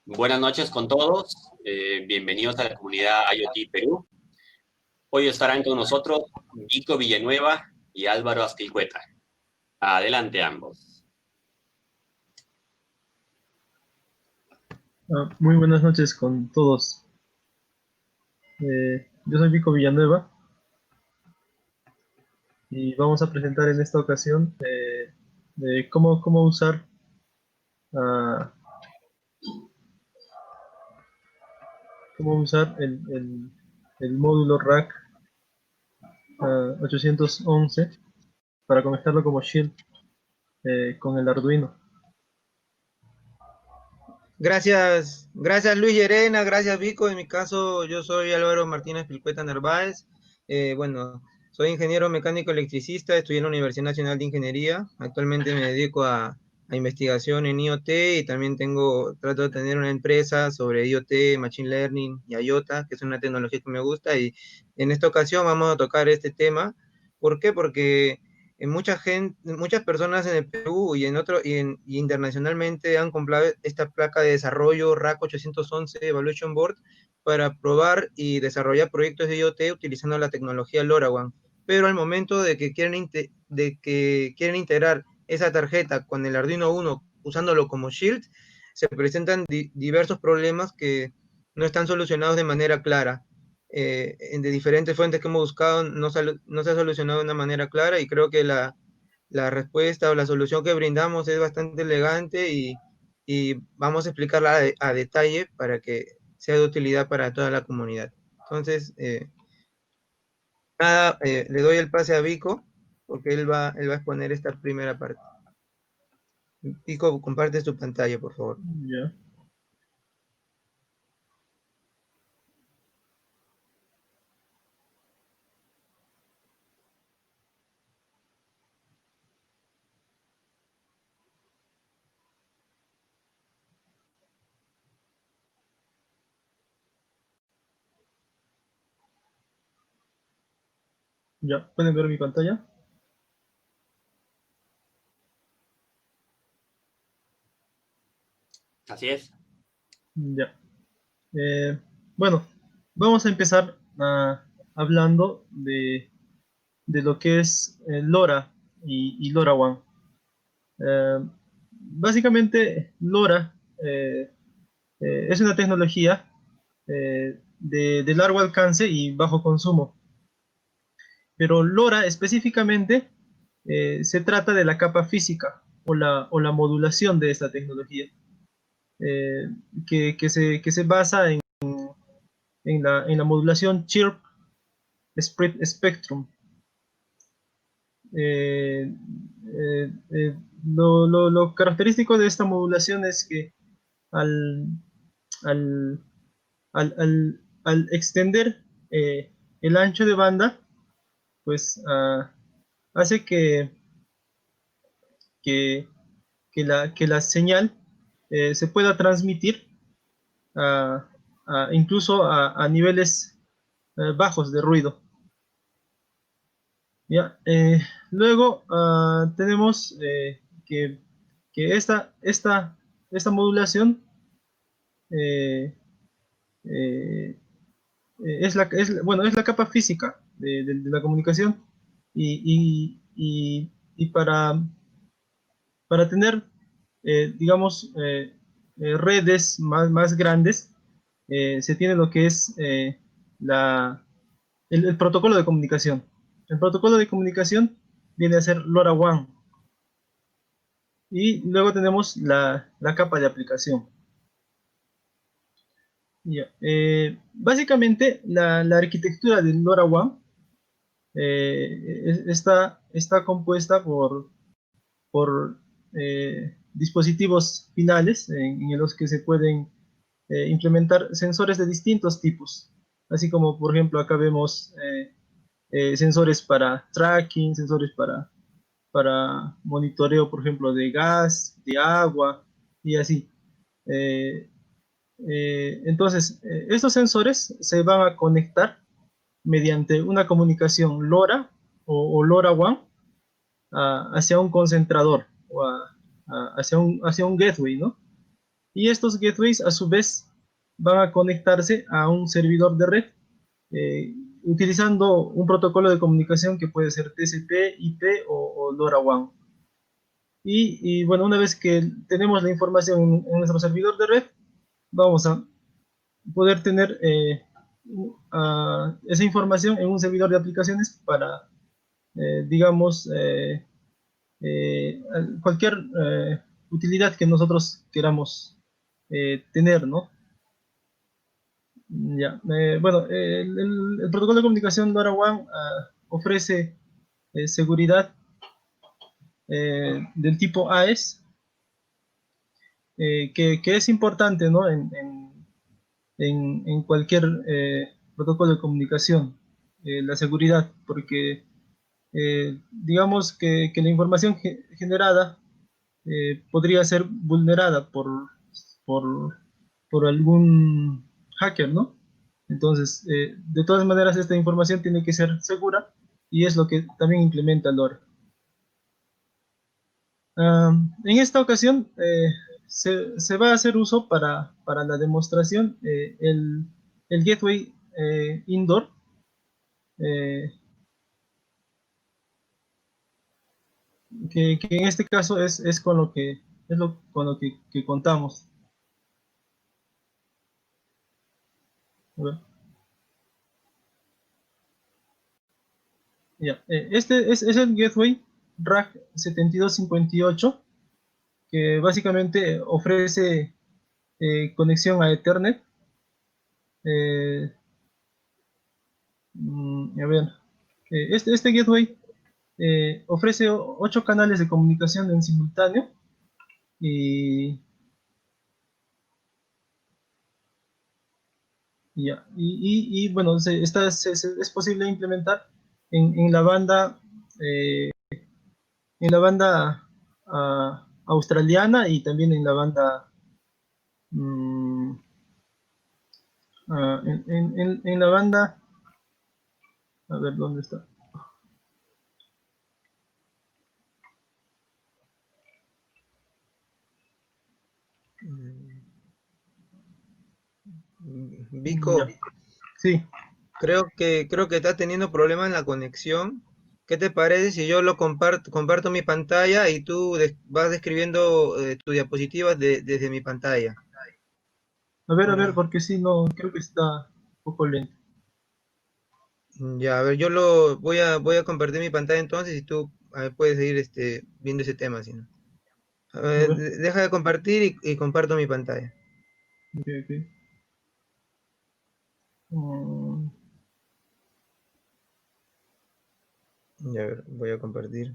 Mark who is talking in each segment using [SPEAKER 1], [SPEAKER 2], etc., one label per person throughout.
[SPEAKER 1] Buenas noches con todos. Bienvenidos a la comunidad IoT Perú. Hoy estarán con nosotros Vico Villanueva y Álvaro Astilcueta. Adelante ambos.
[SPEAKER 2] Muy buenas noches con todos. Yo soy Vico Villanueva y vamos a presentar en esta ocasión cómo usar ah, el módulo rack 811 para conectarlo como Shield con el Arduino.
[SPEAKER 3] Gracias Luis Llerena, gracias Vico. En mi caso, yo soy Álvaro Martínez Pilcueta Narváez. Soy ingeniero mecánico electricista, estudié en la Universidad Nacional de Ingeniería. Actualmente me dedico a investigación en IoT y también trato de tener una empresa sobre IoT, Machine Learning y IOTA, que es una tecnología que me gusta. Y en esta ocasión vamos a tocar este tema. ¿Por qué? Porque muchas personas en el Perú y internacionalmente han comprado esta placa de desarrollo RAC 811 Evaluation Board para probar y desarrollar proyectos de IoT utilizando la tecnología LoRaWAN. Pero al momento de que quieren integrar esa tarjeta con el Arduino Uno usándolo como Shield, se presentan diversos problemas que no están solucionados de manera clara. De diferentes fuentes que hemos buscado no se ha solucionado de una manera clara, y creo que la respuesta o la solución que brindamos es bastante elegante y vamos a explicarla a detalle para que sea de utilidad para toda la comunidad. Entonces, le doy el pase a Vico porque él va a exponer esta primera parte. Vico, comparte tu pantalla, por favor.
[SPEAKER 2] Ya. Ya, ¿pueden ver mi pantalla?
[SPEAKER 1] Así es.
[SPEAKER 2] Ya. Bueno, vamos a empezar hablando de lo que es LoRa y LoRaWAN. Básicamente, LoRa es una tecnología de largo alcance y bajo consumo. Pero LoRa específicamente se trata de la capa física o la modulación de esta tecnología, eh, que se basa en la modulación chirp spread spectrum. Lo característico de esta modulación es que al, al, al extender el ancho de banda, pues hace que, que la señal se pueda transmitir a- incluso a niveles bajos de ruido. ¿Ya? Luego tenemos que esta modulación eh, eh, bueno, es la capa física de la comunicación, y para tener, digamos, redes más grandes, se tiene lo que es el protocolo de comunicación. El protocolo de comunicación viene a ser LoRaWAN, y luego tenemos la capa de aplicación. Ya. Básicamente, la arquitectura del LoRaWAN está compuesta por dispositivos finales en los que se pueden implementar sensores de distintos tipos, así como por ejemplo acá vemos sensores para tracking, sensores para monitoreo, por ejemplo, de gas, de agua y así. Eh, entonces, estos sensores se van a conectar mediante una comunicación LoRa o LoRaWAN hacia un concentrador hacia un gateway, ¿no? Y estos gateways a su vez van a conectarse a un servidor de red utilizando un protocolo de comunicación que puede ser TCP, IP o LoRaWAN. Bueno, una vez que tenemos la información en nuestro servidor de red, vamos a poder tener esa información en un servidor de aplicaciones para, digamos, cualquier utilidad que nosotros queramos tener, ¿no? Ya, bueno, el protocolo de comunicación LoRaWAN ofrece seguridad del tipo AES, que es importante, ¿no? En cualquier protocolo de comunicación, la seguridad, porque digamos que la información generada podría ser vulnerada por, por algún hacker, ¿no? Entonces, de todas maneras, esta información tiene que ser segura y es lo que también implementa LoRa. En esta ocasión se va a hacer uso para la demostración el gateway indoor, eh, que en este caso es con lo con lo que contamos. A ver. Ya, este es el gateway RAG 7258, que básicamente ofrece conexión a Ethernet. A ver, este gateway ofrece 8 canales de comunicación en simultáneo y, ya, bueno, es posible implementar en la banda australiana y también en la banda mm, en la banda, a ver dónde está.
[SPEAKER 3] Vico,
[SPEAKER 2] Ya, sí.
[SPEAKER 3] creo que estás teniendo problemas en la conexión. ¿Qué te parece si yo lo comparto mi pantalla y tú vas describiendo tus diapositivas desde mi pantalla?
[SPEAKER 2] A ver,
[SPEAKER 3] Para,
[SPEAKER 2] porque si no, creo que está un poco lento.
[SPEAKER 3] ya, a ver, voy a compartir mi pantalla entonces y tú puedes seguir viendo ese tema, si no. A
[SPEAKER 2] A
[SPEAKER 3] ver,
[SPEAKER 2] ver,
[SPEAKER 3] deja de compartir y comparto mi pantalla.
[SPEAKER 2] ok, ok. Mm,
[SPEAKER 3] Ya, a ver, voy a compartir.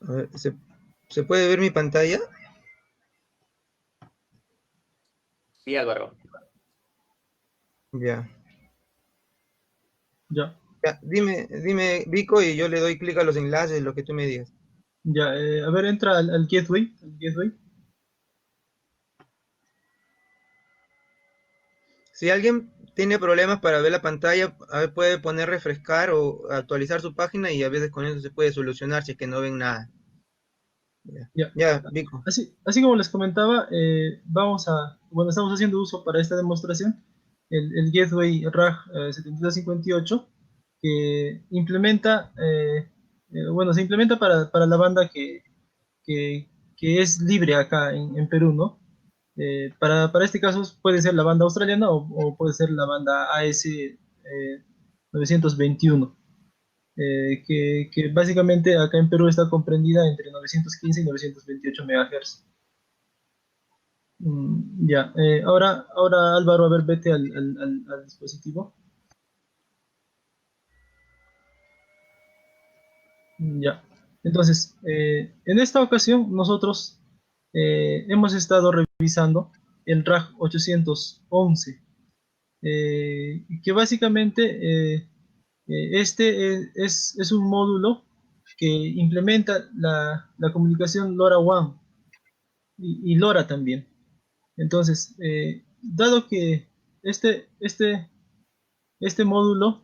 [SPEAKER 3] A ver, ¿se puede ver mi pantalla?
[SPEAKER 1] Sí, Álvaro.
[SPEAKER 3] Ya.
[SPEAKER 2] ya,
[SPEAKER 3] Ya, dime, Vico, y yo le doy clic a los enlaces, lo que tú me digas.
[SPEAKER 2] ya. A ver, entra al gateway. Al gateway.
[SPEAKER 3] Si alguien tiene problemas para ver la pantalla, a ver, puede poner refrescar o actualizar su página y a veces con eso se puede solucionar si es que no ven nada. Ya,
[SPEAKER 2] Ya.
[SPEAKER 3] ya, Vico.
[SPEAKER 2] Así como les comentaba, bueno, estamos haciendo uso para esta demostración el gateway RAG 7258, que implementa, bueno, se implementa para la banda que es libre acá en Perú, ¿no? Para este caso puede ser la banda australiana o puede ser la banda AS 921, que básicamente acá en Perú está comprendida entre 915 y 928 MHz. Ya, ahora Álvaro, a ver, vete al dispositivo. Ya, entonces, en esta ocasión nosotros hemos estado revisando el RAG 811, que básicamente es un módulo que implementa la comunicación LoRaWAN y LoRa también. Entonces, dado que este, este, este módulo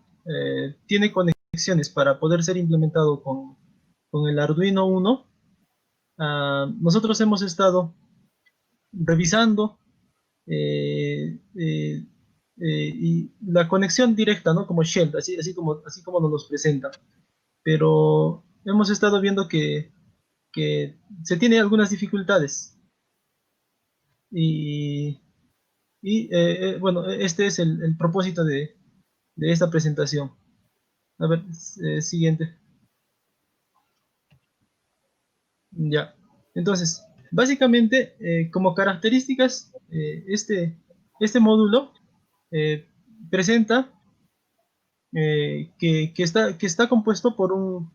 [SPEAKER 2] tiene conexión conexiones para poder ser implementado con el Arduino Uno, nosotros hemos estado revisando y la conexión directa, ¿no? Como Shell, así como nos los presenta. Pero hemos estado viendo que se tiene algunas dificultades. Y, bueno, este es el propósito de esta presentación. A ver, siguiente. Ya. Entonces, básicamente, como características, este módulo eh, presenta que está compuesto por un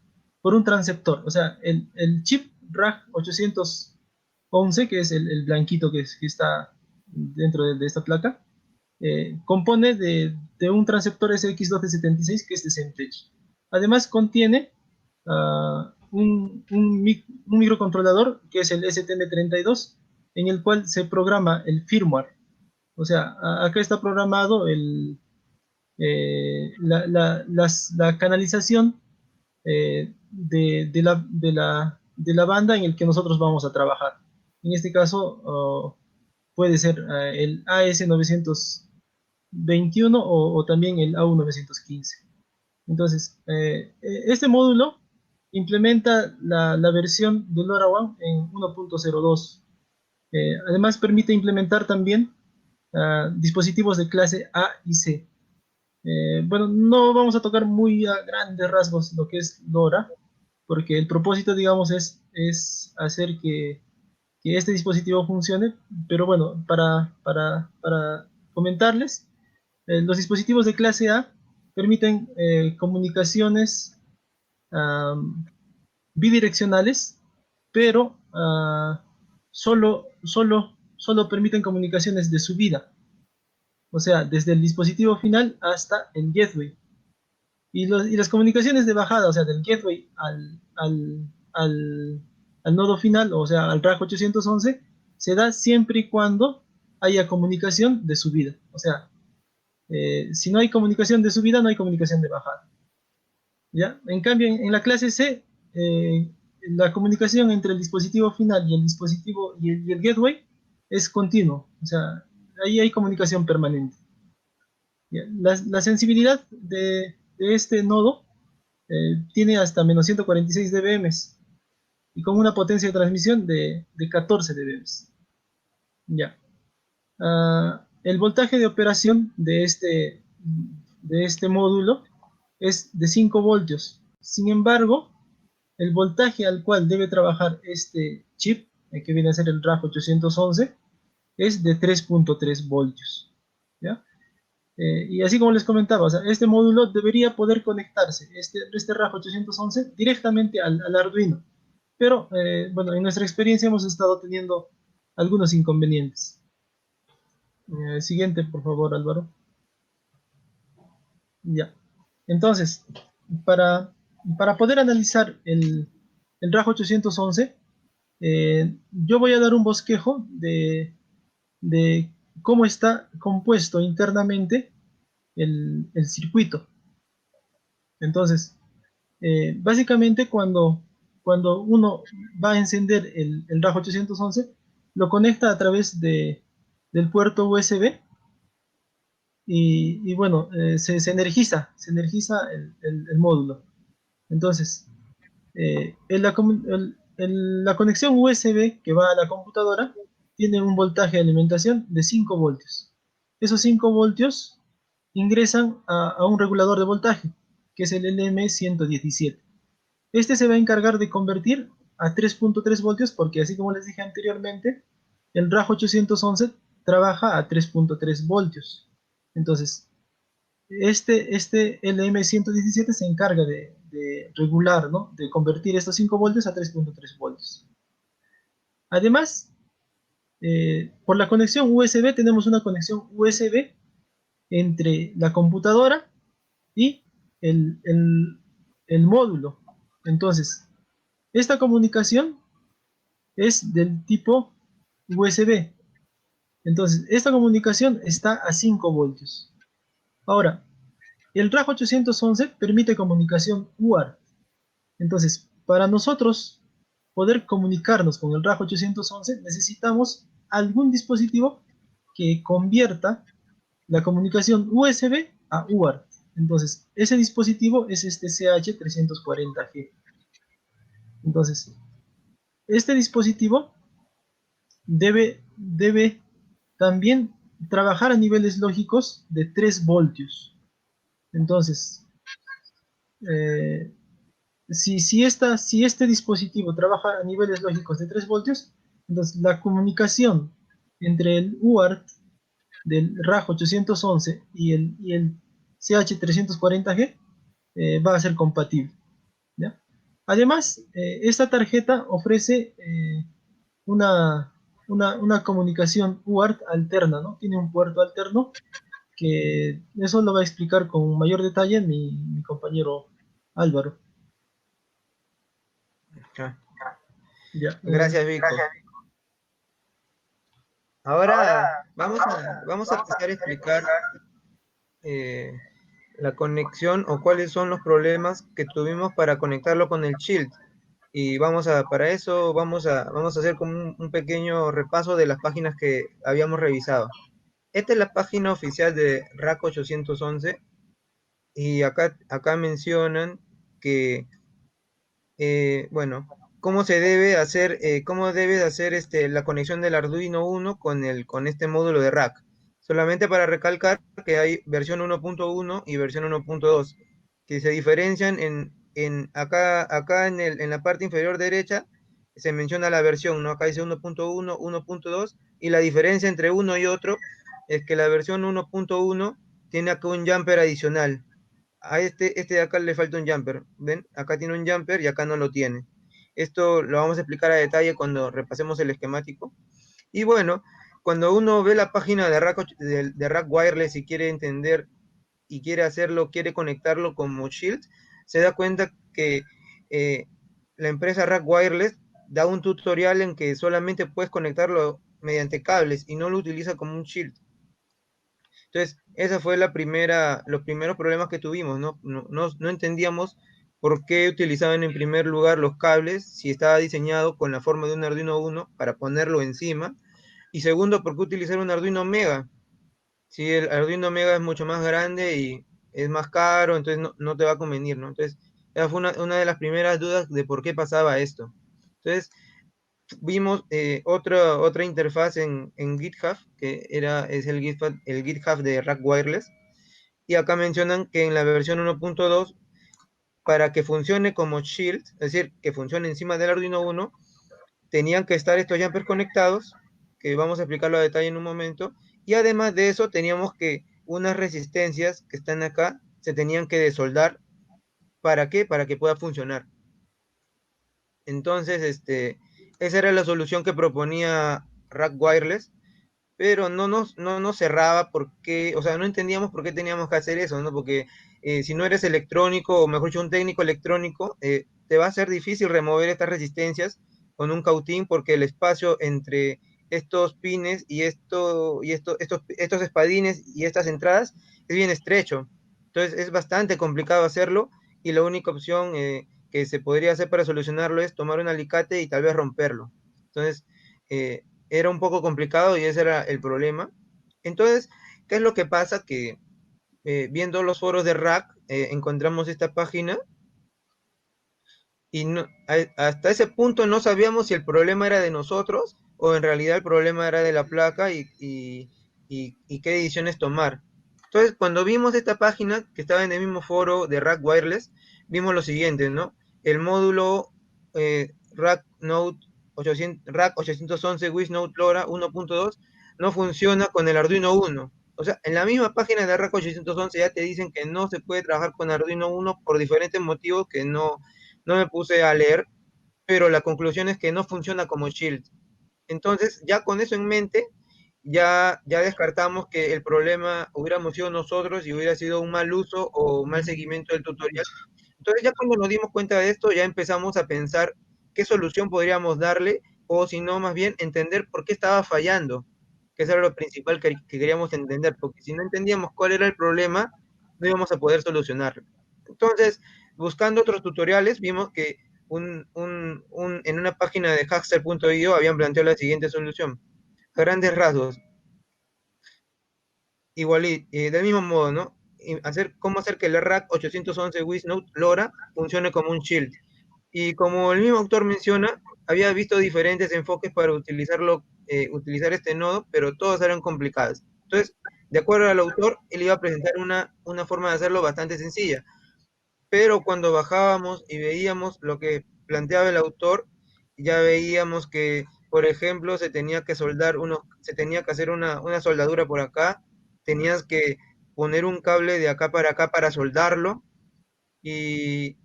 [SPEAKER 2] transceptor. O sea, el chip RAG 811, que es el blanquito que está dentro de esta placa, compone de un transceptor SX1276 que es de Semtech. Además contiene un microcontrolador que es el STM32, en el cual se programa el firmware. O sea, acá está programado la canalización de la banda en el que nosotros vamos a trabajar. En este caso, puede ser el AS921 o también el AU915. Entonces, este módulo implementa la versión de LoRaWAN en 1.02. Además, permite implementar también dispositivos de clase A y C. Bueno, no vamos a tocar muy a grandes rasgos lo que es LoRa, porque el propósito, digamos, es hacer que este dispositivo funcione, pero bueno, para comentarles, los dispositivos de clase A permiten comunicaciones um, bidireccionales, pero solo permiten comunicaciones de subida, o sea, desde el dispositivo final hasta el gateway. Y las comunicaciones de bajada, o sea, del gateway al nodo final, o sea, al RAG 811, se da siempre y cuando haya comunicación de subida. O sea, si no hay comunicación de subida, no hay comunicación de bajada. ¿Ya? En cambio, en la clase C, la comunicación entre el dispositivo final y el dispositivo y el gateway es continuo. O sea, ahí hay comunicación permanente. ¿Ya? La sensibilidad de este nodo tiene hasta menos 146 dBm y con una potencia de transmisión de 14 dBm. Ya. El voltaje de operación de este módulo es de 5 voltios. Sin embargo, el voltaje al cual debe trabajar este chip, que viene a ser el RAG 811, es de 3.3 voltios. ¿Ya? Y así como les comentaba, o sea, este módulo debería poder conectarse, este RAG 811, directamente al Arduino. Pero, bueno, en nuestra experiencia hemos estado teniendo algunos inconvenientes. Siguiente, por favor, Álvaro. Ya. Entonces, para, para poder analizar el RAG 811, yo voy a dar un bosquejo de cómo está compuesto internamente el circuito. Entonces, básicamente cuando uno va a encender el RAG 811, lo conecta a través del puerto USB y bueno, se energiza el módulo. Entonces, la conexión USB que va a la computadora tiene un voltaje de alimentación de 5 voltios. Esos 5 voltios ingresan a un regulador de voltaje, que es el LM117. Este se va a encargar de convertir a 3.3 voltios porque, así como les dije anteriormente, el RAG 811 trabaja a 3.3 voltios. Entonces, este LM117 se encarga de regular, ¿no? De convertir estos 5 voltios a 3.3 voltios. Además, por la conexión USB tenemos una conexión USB entre la computadora y el, el, el módulo. Entonces, esta comunicación es del tipo USB. Entonces, esta comunicación está a 5 voltios. Ahora, el RAG 811 permite comunicación UART. Entonces, para nosotros poder comunicarnos con el RAG 811, necesitamos algún dispositivo que convierta la comunicación USB a UART. Entonces, ese dispositivo es este CH340G. Entonces, este dispositivo debe también trabajar a niveles lógicos de 3 voltios. Entonces, eh, si este dispositivo trabaja a niveles lógicos de 3 voltios, entonces la comunicación entre el UART del RAG 811 y el CH340G va a ser compatible, ¿ya? Además, esta tarjeta ofrece una, una comunicación UART alterna, ¿no? Tiene un puerto alterno que eso lo va a explicar con mayor detalle mi compañero Álvaro.
[SPEAKER 3] Ah,
[SPEAKER 2] Ya,
[SPEAKER 3] gracias, Vico. Ahora vamos a empezar a explicar eh, la conexión o cuáles son los problemas que tuvimos para conectarlo con el Shield. Y para eso vamos a hacer como un pequeño repaso de las páginas que habíamos revisado. Esta es la página oficial de RAC 811 y acá mencionan que, bueno, cómo debe de hacer la conexión del Arduino Uno con este módulo de rack. Solamente para recalcar que hay versión 1.1 y versión 1.2, que se diferencian acá en la parte inferior derecha, se menciona la versión, ¿no? Acá dice 1.1, 1.2, y la diferencia entre uno y otro es que la versión 1.1 tiene acá un jumper adicional. A este de acá le falta un jumper, ¿ven? Acá tiene un jumper y acá no lo tiene. Esto lo vamos a explicar a detalle cuando repasemos el esquemático. Y bueno, cuando uno ve la página de Rack Wireless y quiere entender y quiere hacerlo, quiere conectarlo como Shield, se da cuenta que la empresa Rack Wireless da un tutorial en que solamente puedes conectarlo mediante cables y no lo utiliza como un Shield. Entonces, esa fue los primeros problemas que tuvimos, ¿no? No entendíamos por qué utilizaban en primer lugar los cables si estaba diseñado con la forma de un Arduino Uno para ponerlo encima. Y segundo, por qué utilizar un Arduino Mega. Si el Arduino Mega es mucho más grande y es más caro, entonces no te va a convenir, ¿no? Entonces, esa fue una de las primeras dudas de por qué pasaba esto. Entonces, vimos otra interfaz en GitHub, es el GitHub de Rack Wireless, y acá mencionan que en la versión 1.2, para que funcione como Shield, es decir, que funcione encima del Arduino Uno, tenían que estar estos jumpers conectados, que vamos a explicarlo a detalle en un momento, y además de eso teníamos que unas resistencias que están acá se tenían que desoldar. ¿Para qué? Para que pueda funcionar. Entonces, esa era la solución que proponía Rack Wireless, pero no nos cerraba porque, o sea, no entendíamos por qué teníamos que hacer eso, ¿no? Porque si no eres electrónico, o mejor dicho, un técnico electrónico, te va a ser difícil remover estas resistencias con un cautín porque el espacio entre estos pines y estos espadines y estas entradas es bien estrecho. Entonces es bastante complicado hacerlo y la única opción que se podría hacer para solucionarlo es tomar un alicate y tal vez romperlo. Entonces, era un poco complicado y ese era el problema. Entonces, ¿qué es lo que pasa? Que viendo los foros de Rack, encontramos esta página y hasta ese punto no sabíamos si el problema era de nosotros o en realidad el problema era de la placa y qué decisiones tomar. Entonces, cuando vimos esta página que estaba en el mismo foro de Rack Wireless, vimos lo siguiente, ¿no? El módulo Rack Node 811 with Node LoRa 1.2 no funciona con el Arduino Uno. O sea, en la misma página de Rack 811 ya te dicen que no se puede trabajar con Arduino Uno por diferentes motivos que no me puse a leer, pero la conclusión es que no funciona como Shield. Entonces, ya con eso en mente, ya descartamos que el problema hubiéramos sido nosotros y hubiera sido un mal uso o mal seguimiento del tutorial. Entonces, ya cuando nos dimos cuenta de esto, ya empezamos a pensar qué solución podríamos darle, o si no, más bien entender por qué estaba fallando, que eso era lo principal que queríamos entender, porque si no entendíamos cuál era el problema, no íbamos a poder solucionarlo. Entonces, buscando otros tutoriales, vimos que en una página de hackster.io habían planteado la siguiente solución. A grandes rasgos, igual y del mismo modo, ¿no? Cómo hacer que el rack 811 Wisnode LoRa funcione como un shield. Y como el mismo autor menciona, había visto diferentes enfoques para utilizar este nodo, pero todos eran complicados. Entonces, de acuerdo al autor, él iba a presentar una forma de hacerlo bastante sencilla. Pero cuando bajábamos y veíamos lo que planteaba el autor, ya veíamos que, por ejemplo, se tenía que hacer una soldadura por acá, tenías que poner un cable de acá para soldarlo, y,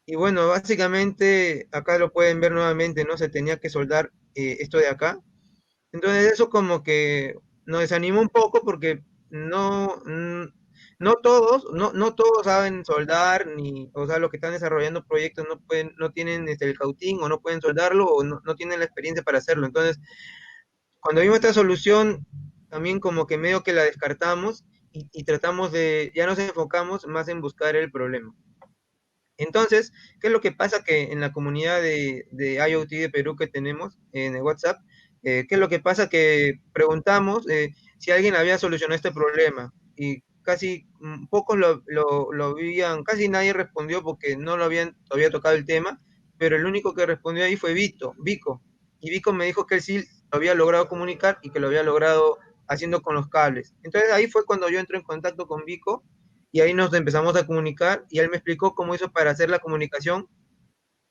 [SPEAKER 3] y bueno, básicamente acá lo pueden ver nuevamente, ¿no? Se tenía que soldar esto de acá. Entonces eso como que nos desanimó un poco porque no todos saben soldar, ni, o sea, los que están desarrollando proyectos no tienen el cautín o no pueden soldarlo o no tienen la experiencia para hacerlo. Entonces, cuando vimos esta solución, también como que medio que la descartamos y tratamos ya nos enfocamos más en buscar el problema. Entonces, ¿qué es lo que pasa? Que en la comunidad de IoT de Perú que tenemos en el WhatsApp, ¿qué es lo que pasa? Que preguntamos si alguien había solucionado este problema y casi pocos lo habían, casi nadie respondió porque no lo habían todavía tocado el tema, pero el único que respondió ahí fue Vico. Y Vico me dijo que él sí lo había logrado comunicar y que lo había logrado haciendo con los cables. Entonces ahí fue cuando yo entré en contacto con Vico y ahí nos empezamos a comunicar y él me explicó cómo hizo para hacer la comunicación,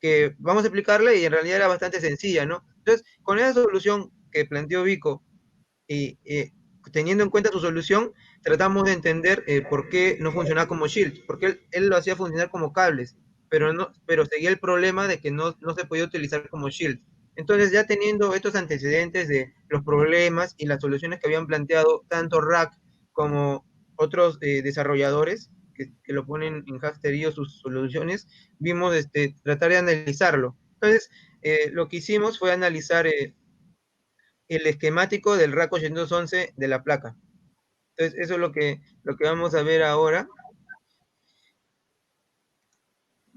[SPEAKER 3] que vamos a explicarle y en realidad era bastante sencilla, ¿no? Entonces, con esa solución que planteó Vico y teniendo en cuenta su solución, tratamos de entender por qué no funcionaba como Shield, porque él lo hacía funcionar como cables, pero seguía el problema de que no se podía utilizar como Shield. Entonces, ya teniendo estos antecedentes de los problemas y las soluciones que habían planteado tanto Rack como otros desarrolladores que lo ponen en Hacksterio sus soluciones, vimos tratar de analizarlo. Entonces, lo que hicimos fue analizar el esquemático del RAC 811 de la placa. Entonces, eso es lo que vamos a ver ahora.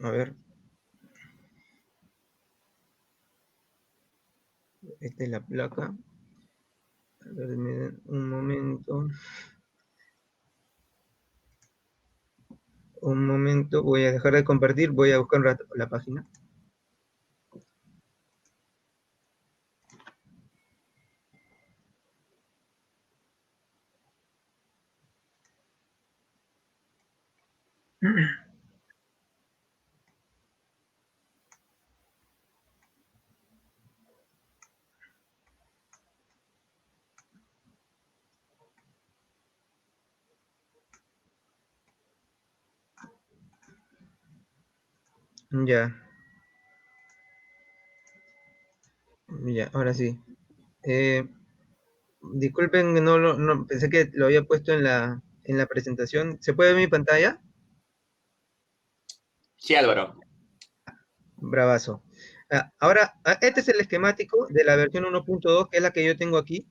[SPEAKER 3] A ver. Esta es la placa. A ver, me den un momento. Un momento, voy a dejar de compartir, voy a buscar un rato la página. Ya, ya, ahora sí. Eh, Disculpen, pensé que lo había puesto en la presentación. ¿Se puede ver mi pantalla?
[SPEAKER 1] Sí, Álvaro.
[SPEAKER 3] Bravazo. Ahora, este es el esquemático de la versión 1.2, que es la que yo tengo aquí.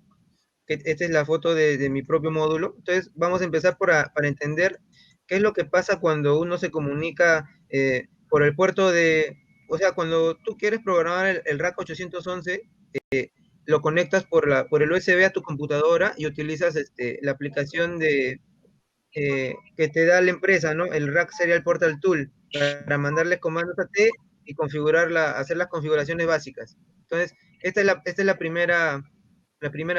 [SPEAKER 3] Esta es la foto de mi propio módulo. Entonces, vamos a empezar para entender qué es lo que pasa cuando uno se comunica por el puerto o sea, cuando tú quieres programar el rack 811, lo conectas por el USB a tu computadora y utilizas la aplicación que te da la empresa, ¿no? El Rack Serial Portal Tool, para mandarle comandos a T y hacer las configuraciones básicas. Entonces, esta es la primera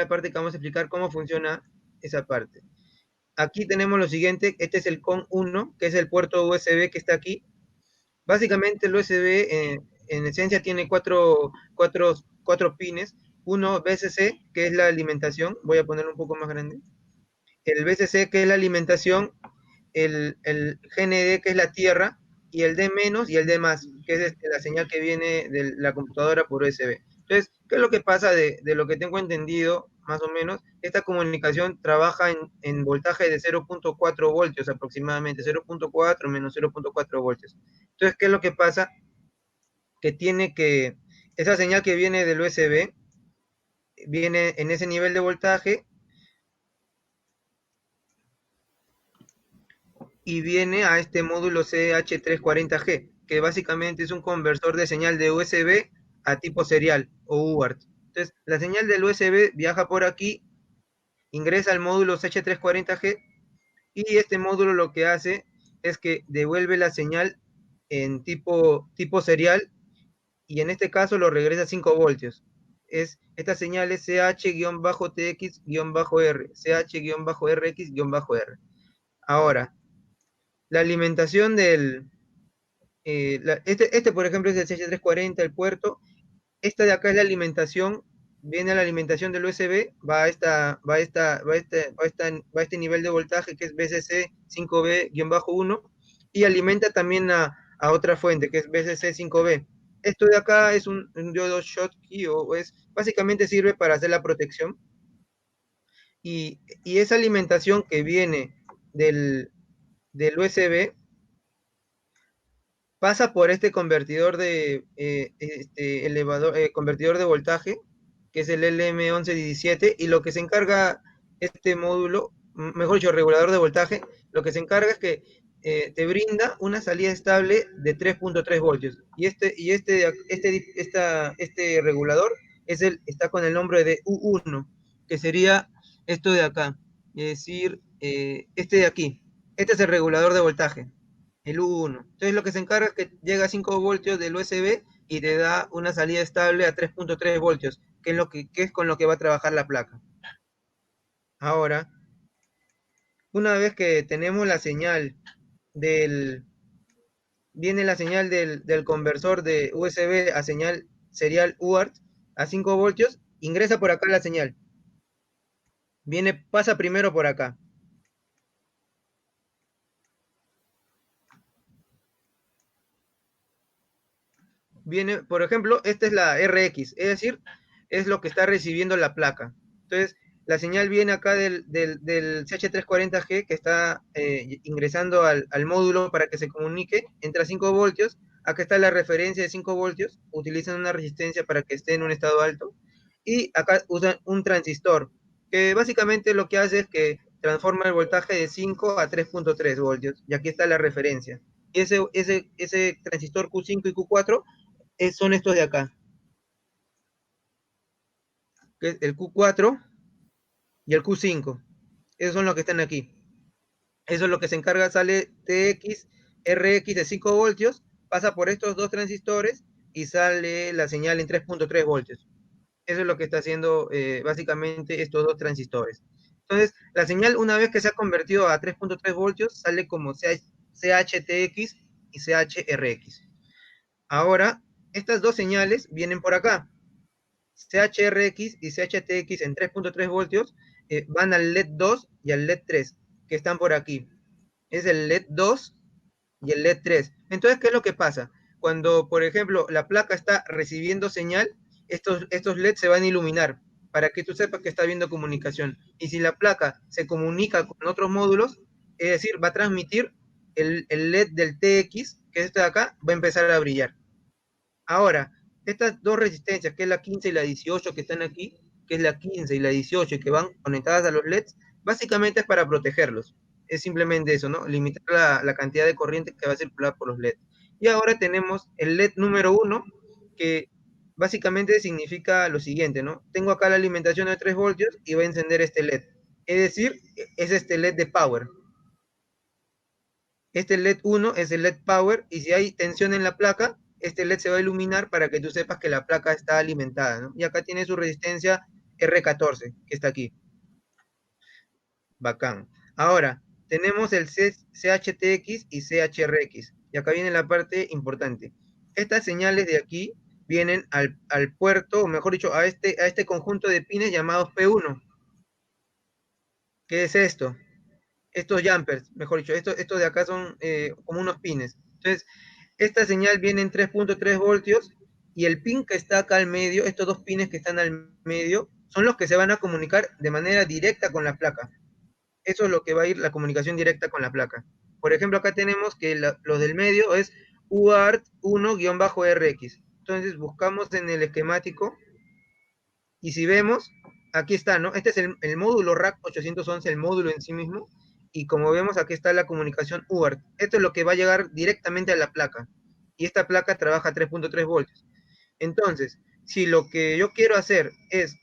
[SPEAKER 3] parte que vamos a explicar cómo funciona esa parte. Aquí tenemos lo siguiente, este es el CON 1, que es el puerto USB que está aquí. Básicamente el USB en esencia tiene cuatro pines. Uno BSC, que es la alimentación, voy a ponerlo un poco más grande. El BSC, que es la alimentación, el GND, que es la tierra, y el D menos y el D más, que es la señal que viene de la computadora por USB. Entonces, ¿qué es lo que pasa de lo que tengo entendido, más o menos? Esta comunicación trabaja en voltaje de 0.4 voltios aproximadamente, 0.4 menos 0.4 voltios. Entonces, ¿qué es lo que pasa? Esa señal que viene del USB viene en ese nivel de voltaje y viene a este módulo CH340G, que básicamente es un conversor de señal de USB a tipo serial o UART. Entonces, la señal del USB viaja por aquí, ingresa al módulo CH340G y este módulo lo que hace es que devuelve la señal en tipo serial y en este caso lo regresa a 5 voltios. Esta señal es CH-TX-R, CH-RX-R. Ahora, la alimentación por ejemplo es el CH340, el puerto. Esta de acá es la alimentación, viene la alimentación del USB, va a este nivel de voltaje que es BCC 5B-1 y alimenta también a otra fuente que es BCC 5B. Esto de acá es un diodo Schottky básicamente sirve para hacer la protección y esa alimentación que viene del USB pasa por este convertidor convertidor de voltaje, que es el LM1117, y lo que se encarga este módulo, mejor dicho, regulador de voltaje, lo que se encarga es que te brinda una salida estable de 3.3 voltios. Y este regulador está con el nombre de U1, que sería esto de acá, es decir, este de aquí. Este es el regulador de voltaje, el U1. Entonces lo que se encarga es que llega a 5 voltios del USB y te da una salida estable a 3.3 voltios, que es con lo que va a trabajar la placa. Ahora, una vez que tenemos la señal viene la señal del conversor de USB a señal serial UART a 5 voltios, ingresa por acá la señal. Pasa primero por acá. Viene, por ejemplo, esta es la RX, es decir, es lo que está recibiendo la placa. Entonces, la señal viene acá del CH340G que está ingresando al módulo para que se comunique, entra a 5 voltios, acá está la referencia de 5 voltios, utilizan una resistencia para que esté en un estado alto, y acá usan un transistor, que básicamente lo que hace es que transforma el voltaje de 5 a 3.3 voltios, y aquí está la referencia. Y ese transistor Q5 y Q4 son estos de acá, que es el Q4 y el Q5. Esos son los que están aquí. Eso es lo que se encarga, sale TX, RX de 5 voltios, pasa por estos dos transistores y sale la señal en 3.3 voltios. Eso es lo que está haciendo básicamente estos dos transistores. Entonces, la señal, una vez que se ha convertido a 3.3 voltios, sale como CHTX y CHRX. Ahora, estas dos señales vienen por acá. CHRX y CHTX en 3.3 voltios van al LED 2 y al LED 3, que están por aquí. Es el LED 2 y el LED 3. Entonces, ¿qué es lo que pasa? Cuando, por ejemplo, la placa está recibiendo señal, estos LEDs se van a iluminar para que tú sepas que está habiendo comunicación. Y si la placa se comunica con otros módulos, es decir, va a transmitir el LED del TX, que es este de acá, va a empezar a brillar. Ahora, estas dos resistencias, que es la 15 y la 18 que están aquí, que es la 15 y la 18 y que van conectadas a los LEDs, básicamente es para protegerlos. Es simplemente eso, ¿no? Limitar la cantidad de corriente que va a circular por los LEDs. Y ahora tenemos el LED número 1, que básicamente significa lo siguiente, ¿no? Tengo acá la alimentación de 3 voltios y va a encender este LED. Es decir, es este LED de power. Este LED 1 es el LED power y si hay tensión en la placa, este LED se va a iluminar para que tú sepas que la placa está alimentada, ¿no? Y acá tiene su resistencia R14, que está aquí. Bacán. Ahora, tenemos el CHTX y CHRX. Y acá viene la parte importante. Estas señales de aquí vienen al puerto, o mejor dicho, a este conjunto de pines llamados P1. ¿Qué es esto? Estos jumpers, mejor dicho, estos de acá son como unos pines. Entonces, esta señal viene en 3.3 voltios y el pin que está acá al medio, estos dos pines que están al medio, son los que se van a comunicar de manera directa con la placa. Eso es lo que va a ir la comunicación directa con la placa. Por ejemplo, acá tenemos que los del medio es UART 1-RX. Entonces buscamos en el esquemático y si vemos, aquí está, ¿no? Este es el módulo RAC 811, el módulo en sí mismo, y como vemos aquí está la comunicación UART. Esto es lo que va a llegar directamente a la placa, y esta placa trabaja a 3.3 voltios. Entonces, si lo que yo quiero hacer es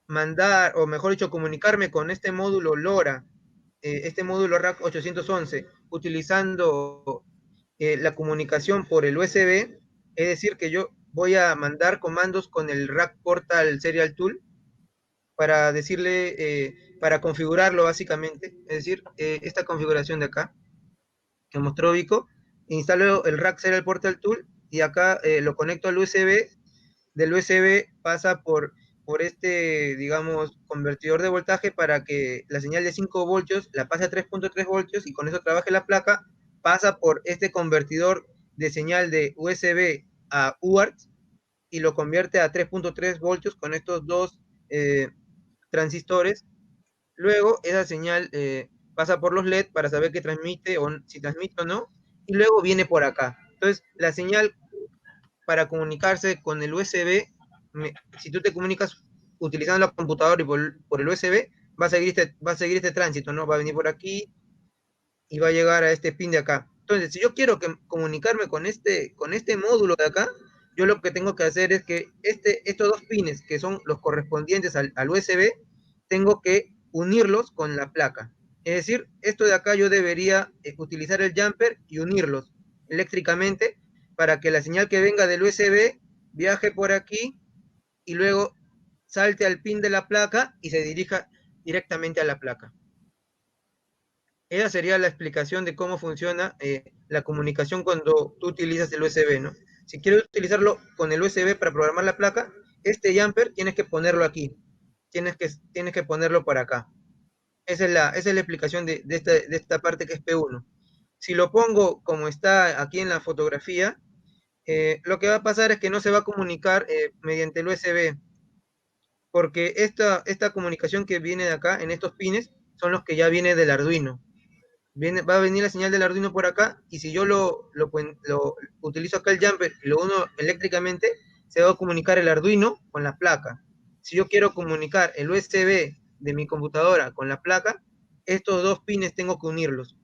[SPEAKER 3] mandar, o mejor dicho, comunicarme con este módulo LoRa, este módulo RAC 811, utilizando la comunicación por el USB, es decir, que yo voy a mandar comandos con el RAC Portal Serial Tool para decirle, para configurarlo básicamente, es decir, esta configuración de acá, que mostró Vico, instalo el RAC Serial Portal Tool y acá lo conecto al USB. Del USB pasa por este, digamos, convertidor de voltaje para que la señal de 5 voltios la pase a 3.3 voltios y con eso trabaje la placa, pasa por este convertidor de señal de USB a UART y lo convierte a 3.3 voltios con estos dos transistores. Luego esa señal pasa por los LED para saber que transmite o si transmite o no, y luego viene por acá. Entonces, la señal para comunicarse con el USB, si tú te comunicas utilizando la computadora y por el USB, va a seguir este tránsito, ¿no? Va a venir por aquí y va a llegar a este pin de acá. Entonces, si yo quiero comunicarme con este módulo de acá, yo lo que tengo que hacer es que estos dos pines, que son los correspondientes al USB, tengo que unirlos con la placa. Es decir, esto de acá yo debería utilizar el jumper y unirlos eléctricamente para que la señal que venga del USB viaje por aquí y luego salte al pin de la placa y se dirija directamente a la placa. Esa sería la explicación de cómo funciona la comunicación cuando tú utilizas el USB, ¿no? Si quieres utilizarlo con el USB para programar la placa, este jumper tienes que ponerlo aquí. Tienes que ponerlo por acá. Esa es la explicación de esta parte que es P1. Si lo pongo como está aquí en la fotografía, lo que va a pasar es que no se va a comunicar mediante el USB, porque esta comunicación que viene de acá, en estos pines, son los que ya viene del Arduino. Va a venir la señal del Arduino por acá, y si yo lo utilizo acá el jumper y lo uno eléctricamente, se va a comunicar el Arduino con la placa. Si yo quiero comunicar el USB de mi computadora con la placa, estos dos pines tengo que unirlos.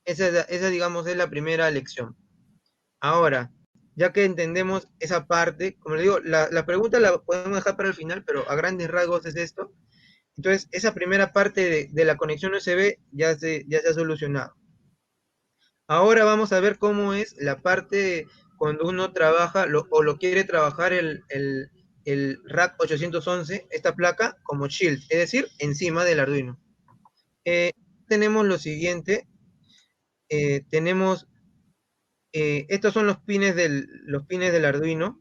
[SPEAKER 3] Esa digamos, es la primera lección. Ahora, ya que entendemos esa parte, como le digo, la pregunta la podemos dejar para el final, pero a grandes rasgos es esto. Entonces, esa primera parte de la conexión USB ya se ha solucionado. Ahora vamos a ver cómo es la parte cuando uno trabaja o lo quiere trabajar el RAC 811, esta placa, como shield, es decir, encima del Arduino. Tenemos lo siguiente, tenemos estos son los pines del Arduino,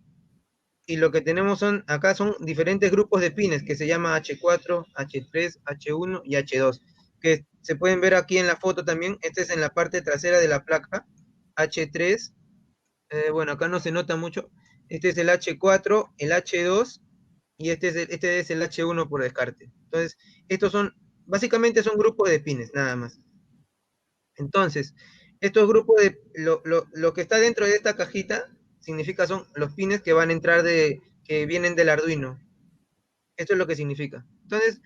[SPEAKER 3] y lo que tenemos acá son diferentes grupos de pines que se llama H4, H3, H1 y H2, que se pueden ver aquí en la foto también. Este es en la parte trasera de la placa, H3, bueno, acá no se nota mucho. Este es el H4, el H2, y este es el H1 por descarte. Entonces, básicamente son grupos de pines, nada más. Entonces, estos grupos lo que está dentro de esta cajita significa son los pines que van a entrar que vienen del Arduino. Esto es lo que significa. Entonces,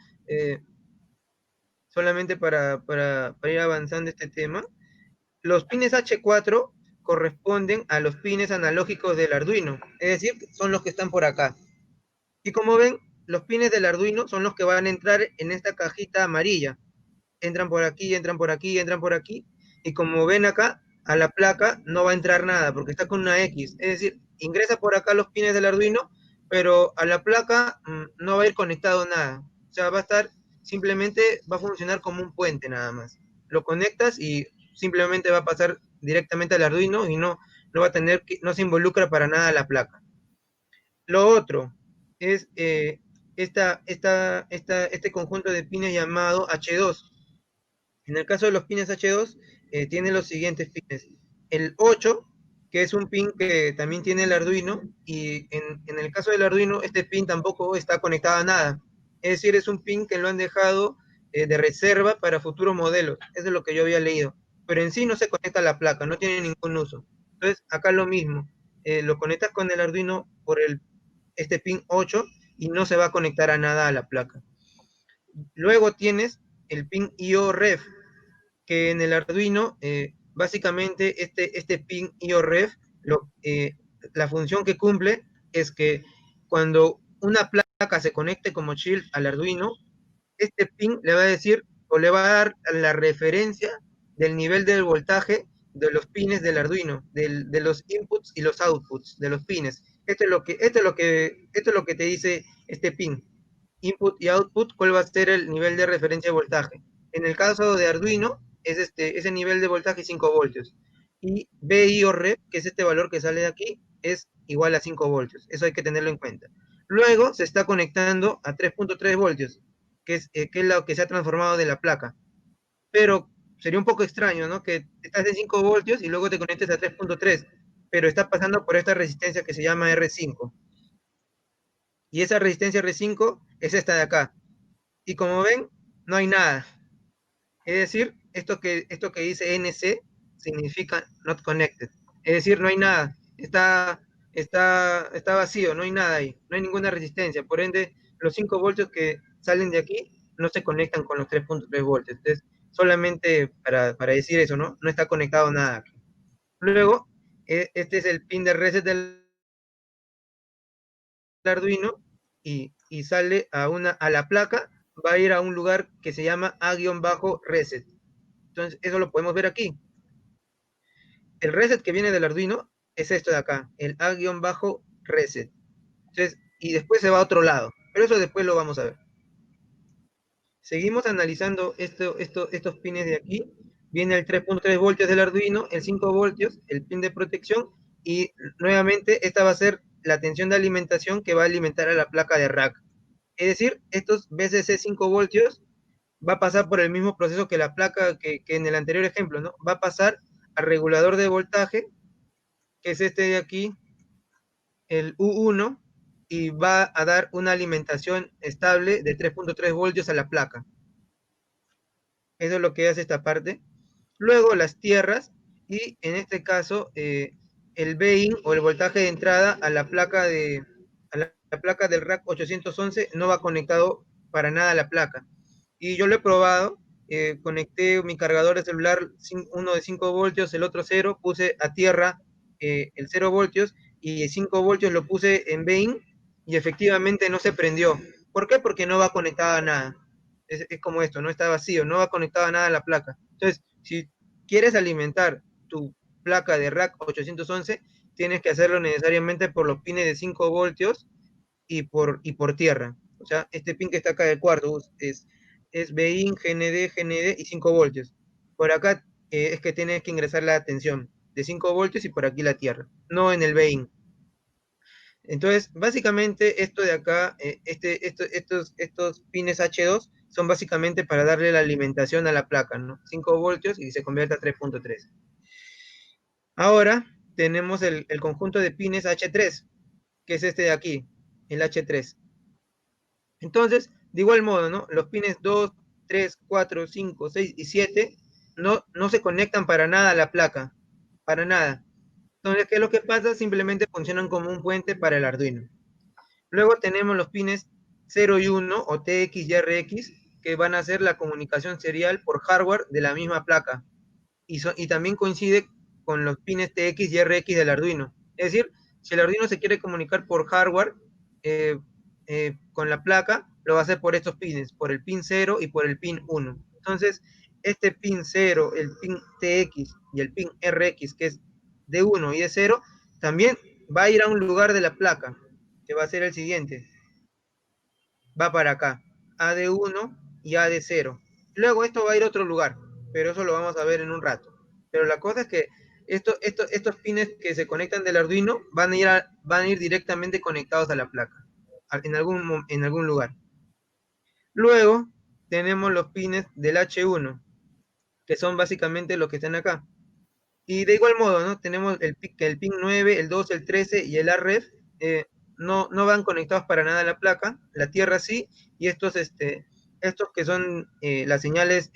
[SPEAKER 3] solamente para ir avanzando este tema, los pines H4 corresponden a los pines analógicos del Arduino, es decir, son los que están por acá. Y como ven, los pines del Arduino son los que van a entrar en esta cajita amarilla. Entran por aquí, entran por aquí, entran por aquí, y como ven acá, a la placa no va a entrar nada, porque está con una X, es decir, ingresa por acá los pines del Arduino, pero a la placa no va a ir conectado nada, o sea, simplemente va a funcionar como un puente nada más. Lo conectas y simplemente va a pasar directamente al Arduino y no va a no se involucra para nada la placa. Lo otro es este conjunto de pines llamado H2. En el caso de los pines H2, tiene los siguientes pines. El 8, que es un pin que también tiene el Arduino, y en el caso del Arduino, este pin tampoco está conectado a nada. Es decir, es un pin que lo han dejado de reserva para futuros modelos. Eso es lo que yo había leído. Pero en sí no se conecta a la placa, no tiene ningún uso. Entonces, acá lo mismo. Lo conectas con el Arduino por este pin 8 y no se va a conectar a nada a la placa. Luego tienes el pin IO-Ref, que en el Arduino, básicamente este pin IO-Ref, la función que cumple es que cuando una placa se conecte como shield al Arduino, este pin le va a decir o le va a dar la referencia del nivel del voltaje de los pines del Arduino, de los inputs y los outputs de los pines. Esto es lo que te dice este pin. Input y output, cuál va a ser el nivel de referencia de voltaje. En el caso de Arduino, es ese nivel de voltaje 5 voltios. Y VIO-Ref, que es este valor que sale de aquí, es igual a 5 voltios. Eso hay que tenerlo en cuenta. Luego se está conectando a 3.3 voltios, que es lo que se ha transformado de la placa. Pero sería un poco extraño, ¿no? Que estás en 5 voltios y luego te conectes a 3.3, pero está pasando por esta resistencia que se llama R5. Y esa resistencia R5 es esta de acá. Y como ven, no hay nada. Es decir, esto que dice NC significa not connected. Es decir, no hay nada. Está vacío, no hay nada ahí. No hay ninguna resistencia. Por ende, los 5 voltios que salen de aquí no se conectan con los 3.3 voltios. Entonces, solamente para decir eso, ¿no? No está conectado nada aquí. Luego, este es el pin de reset del Arduino y sale a la placa, va a ir a un lugar que se llama A-reset. Entonces, eso lo podemos ver aquí. El reset que viene del Arduino es esto de acá, el A-reset. Entonces, y después se va a otro lado, pero eso después lo vamos a ver. Seguimos analizando estos pines de aquí. Viene el 3.3 voltios del Arduino, el 5 voltios, el pin de protección, y nuevamente esta va a ser la tensión de alimentación que va a alimentar a la placa de rack. Es decir, estos VCC 5 voltios va a pasar por el mismo proceso que la placa que en el anterior ejemplo, ¿no? Va a pasar al regulador de voltaje, que es este de aquí, el U1, y va a dar una alimentación estable de 3.3 voltios a la placa. Eso es lo que hace esta parte. Luego las tierras, y en este caso el Bin o el voltaje de entrada a la placa del rack 811 no va conectado para nada a la placa. Y yo lo he probado, conecté mi cargador de celular, uno de 5 voltios, el otro 0, puse a tierra el 0 voltios y 5 voltios lo puse en Bin y efectivamente no se prendió. ¿Por qué? Porque no va conectada a nada. Es como esto, no está vacío, no va conectada a nada a la placa. Entonces, si quieres alimentar tu placa de rack 811, tienes que hacerlo necesariamente por los pines de 5 voltios y por tierra. O sea, este pin que está acá del cuarto es BIN, GND, GND y 5 voltios. Por acá es que tienes que ingresar la tensión de 5 voltios y por aquí la tierra, no en el BIN. Entonces, básicamente esto de acá, estos pines H2 son básicamente para darle la alimentación a la placa, ¿no? 5 voltios y se convierte a 3.3. Ahora tenemos el conjunto de pines H3, que es este de aquí, el H3. Entonces, de igual modo, ¿no? Los pines 2, 3, 4, 5, 6 y 7 no se conectan para nada a la placa, para nada. Entonces, ¿qué es lo que pasa? Simplemente funcionan como un puente para el Arduino. Luego tenemos los pines 0 y 1, o TX y RX, que van a hacer la comunicación serial por hardware de la misma placa. Y también coincide con los pines TX y RX del Arduino. Es decir, si el Arduino se quiere comunicar por hardware con la placa, lo va a hacer por estos pines, por el pin 0 y por el pin 1. Entonces, este pin 0, el pin TX y el pin RX, que es de 1 y de 0, también va a ir a un lugar de la placa, que va a ser el siguiente. Va para acá, AD1 y AD0. Luego esto va a ir a otro lugar, pero eso lo vamos a ver en un rato. Pero la cosa es que estos pines que se conectan del Arduino van a ir directamente conectados a la placa, en algún lugar. Luego tenemos los pines del H1, que son básicamente los que están acá. Y de igual modo, ¿no? Tenemos el pin 9, el 2, el 13 y el RF, no van conectados para nada a la placa, la tierra sí, y estos que son las señales,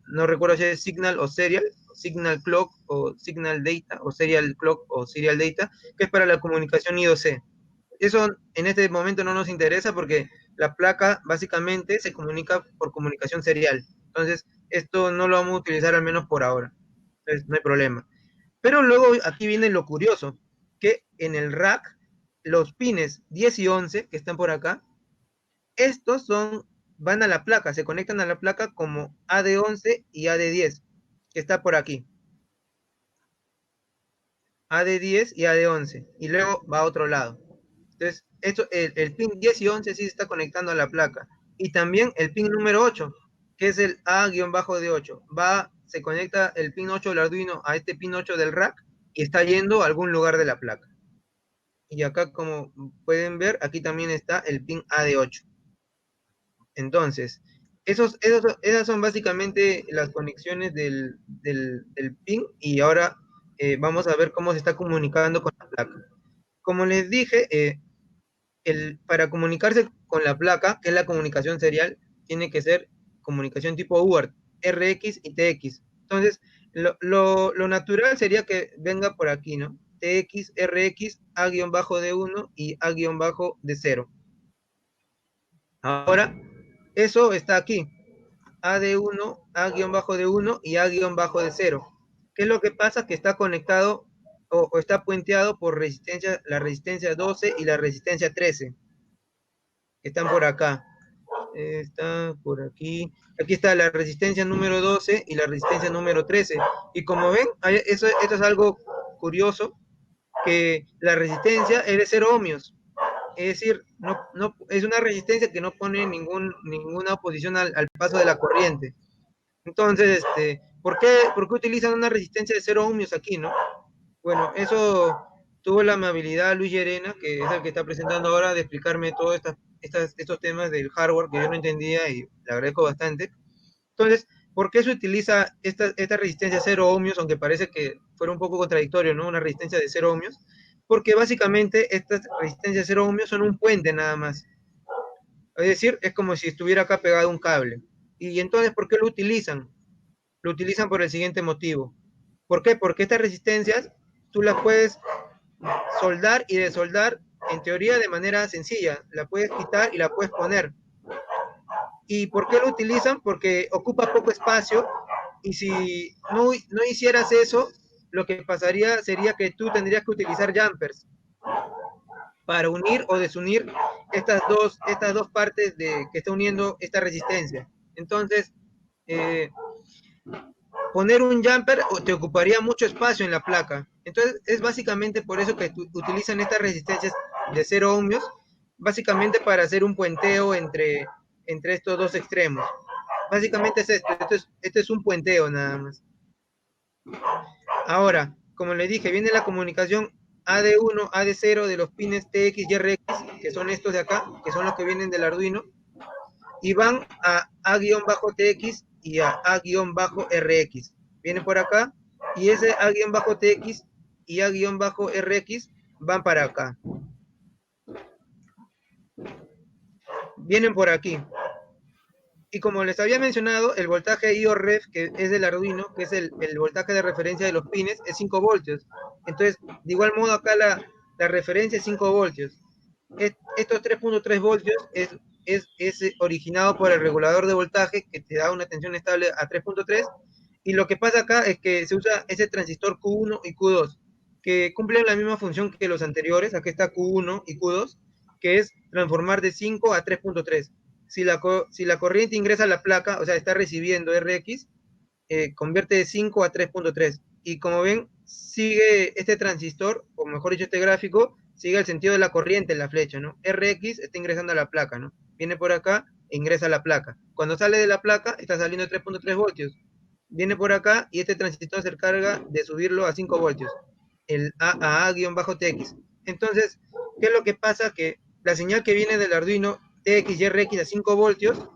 [SPEAKER 3] no recuerdo si es signal o signal clock o signal data, o serial clock o serial data, que es para la comunicación I2C. Eso en este momento no nos interesa porque la placa básicamente se comunica por comunicación serial. Entonces, esto no lo vamos a utilizar al menos por ahora. Entonces, no hay problema. Pero luego aquí viene lo curioso, que en el rack, los pines 10 y 11 que están por acá, estos van a la placa, se conectan a la placa como AD11 y AD10, que está por aquí. AD10 y AD11, y luego va a otro lado. Entonces, el pin 10 y 11 sí se está conectando a la placa. Y también el pin número 8, que es el A-D8. Se conecta el pin 8 del Arduino a este pin 8 del rack y está yendo a algún lugar de la placa. Y acá, como pueden ver, aquí también está el pin AD8. Entonces, esas son básicamente las conexiones del pin, y ahora vamos a ver cómo se está comunicando con la placa. Como les dije, para comunicarse con la placa, que es la comunicación serial, tiene que ser comunicación tipo UART, RX y TX. Entonces, lo natural sería que venga por aquí, ¿no? TX, RX, A-D1 y A-D0. Ahora, eso está aquí. AD1, A-D1 y A-D0. ¿Qué es lo que pasa? Que está conectado o está puenteado por la resistencia 12 y la resistencia 13. Que están por acá. Está por aquí. Aquí está la resistencia número 12 y la resistencia número 13. Y como ven, esto es algo curioso, que la resistencia es de 0 ohmios. Es decir, no, es una resistencia que no pone ninguna oposición al paso de la corriente. Entonces, ¿por qué utilizan una resistencia de 0 ohmios aquí, no? Bueno, eso tuvo la amabilidad Luis Llerena, que es el que está presentando ahora, de explicarme todos estos temas del hardware que yo no entendía, y le agradezco bastante. Entonces, ¿por qué se utiliza esta resistencia 0 ohmios, aunque parece que fuera un poco contradictorio, ¿no? Una resistencia de 0 ohmios. Porque básicamente estas resistencias 0 ohmios son un puente nada más. Es decir, es como si estuviera acá pegado un cable. Y entonces, ¿por qué lo utilizan? Lo utilizan por el siguiente motivo. ¿Por qué? Porque estas resistencias tú las puedes soldar y desoldar en teoría de manera sencilla. La puedes quitar y la puedes poner. ¿Y por qué lo utilizan? Porque ocupa poco espacio, y si no hicieras eso, lo que pasaría sería que tú tendrías que utilizar jumpers para unir o desunir estas dos partes que está uniendo esta resistencia. Entonces, poner un jumper te ocuparía mucho espacio en la placa. Entonces, es básicamente por eso que utilizan estas resistencias de 0 ohmios, básicamente para hacer un puenteo entre estos dos extremos. Básicamente es esto es un puenteo nada más. Ahora, como les dije, viene la comunicación AD1, AD0 de los pines TX y RX, que son estos de acá, que son los que vienen del Arduino, y van a A-TX y a A-RX. Vienen por acá, y ese A-TX y A-RX van para acá. Vienen por aquí. Y como les había mencionado, el voltaje IO-REF, que es del Arduino, que es el voltaje de referencia de los pines, es 5 voltios. Entonces, de igual modo acá la referencia es 5 voltios. Estos 3.3 voltios es originado por el regulador de voltaje, que te da una tensión estable a 3.3, y lo que pasa acá es que se usa ese transistor Q1 y Q2, que cumplen la misma función que los anteriores. Aquí está Q1 y Q2, que es transformar de 5 a 3.3. Si la corriente ingresa a la placa, o sea, está recibiendo RX, convierte de 5 a 3.3. Y como ven, sigue este transistor, o mejor dicho, este gráfico, sigue el sentido de la corriente en la flecha, ¿no? RX está ingresando a la placa, ¿no? Viene por acá e ingresa a la placa. Cuando sale de la placa, está saliendo 3.3 voltios. Viene por acá y este transistor se encarga de subirlo a 5 voltios, el AA-TX. Entonces, ¿qué es lo que pasa? Que la señal que viene del Arduino TX y RX a 5 voltios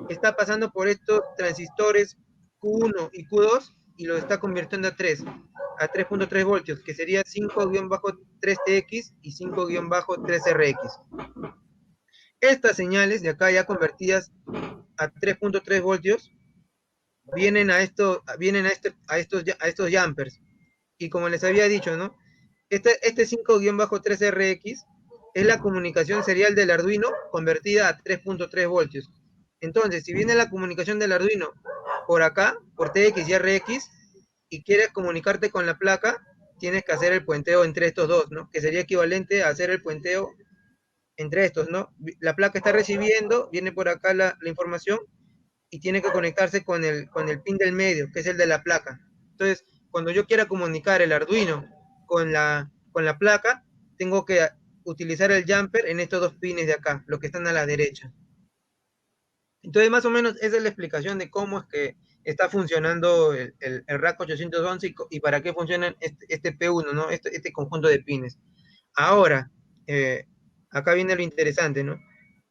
[SPEAKER 3] está pasando por estos transistores Q1 y Q2 y lo está convirtiendo a 3.3 voltios, que sería 5-3TX y 5-3RX. Estas señales de acá ya convertidas a 3.3 voltios vienen a estos jumpers. Y como les había dicho, ¿no? Este 5-3RX es la comunicación serial del Arduino convertida a 3.3 voltios. Entonces, si viene la comunicación del Arduino por acá, por TX y RX, y quieres comunicarte con la placa, tienes que hacer el puenteo entre estos dos, ¿no? Que sería equivalente a hacer el puenteo entre estos, ¿no? La placa está recibiendo, viene por acá la información y tiene que conectarse con el pin del medio, que es el de la placa. Entonces, cuando yo quiera comunicar el Arduino con la placa, tengo que utilizar el jumper en estos dos pines de acá, los que están a la derecha. Entonces, más o menos, esa es la explicación de cómo es que está funcionando el rack 811 y para qué funciona este P1, ¿no? Este conjunto de pines. Ahora, acá viene lo interesante, ¿no?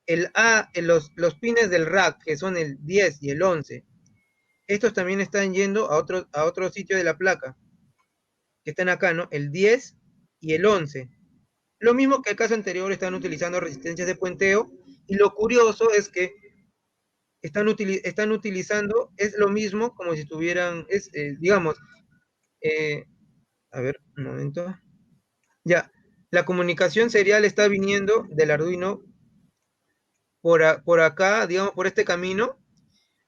[SPEAKER 3] Los pines del rack, que son el 10 y el 11, estos también están yendo a otro sitio de la placa, que están acá, ¿no? El 10 y el 11. Lo mismo que el caso anterior, están utilizando resistencias de puenteo, y lo curioso es que están utilizando, es lo mismo como si estuvieran, digamos, eh, a ver, un momento, ya, la comunicación serial está viniendo del Arduino por acá, digamos, por este camino,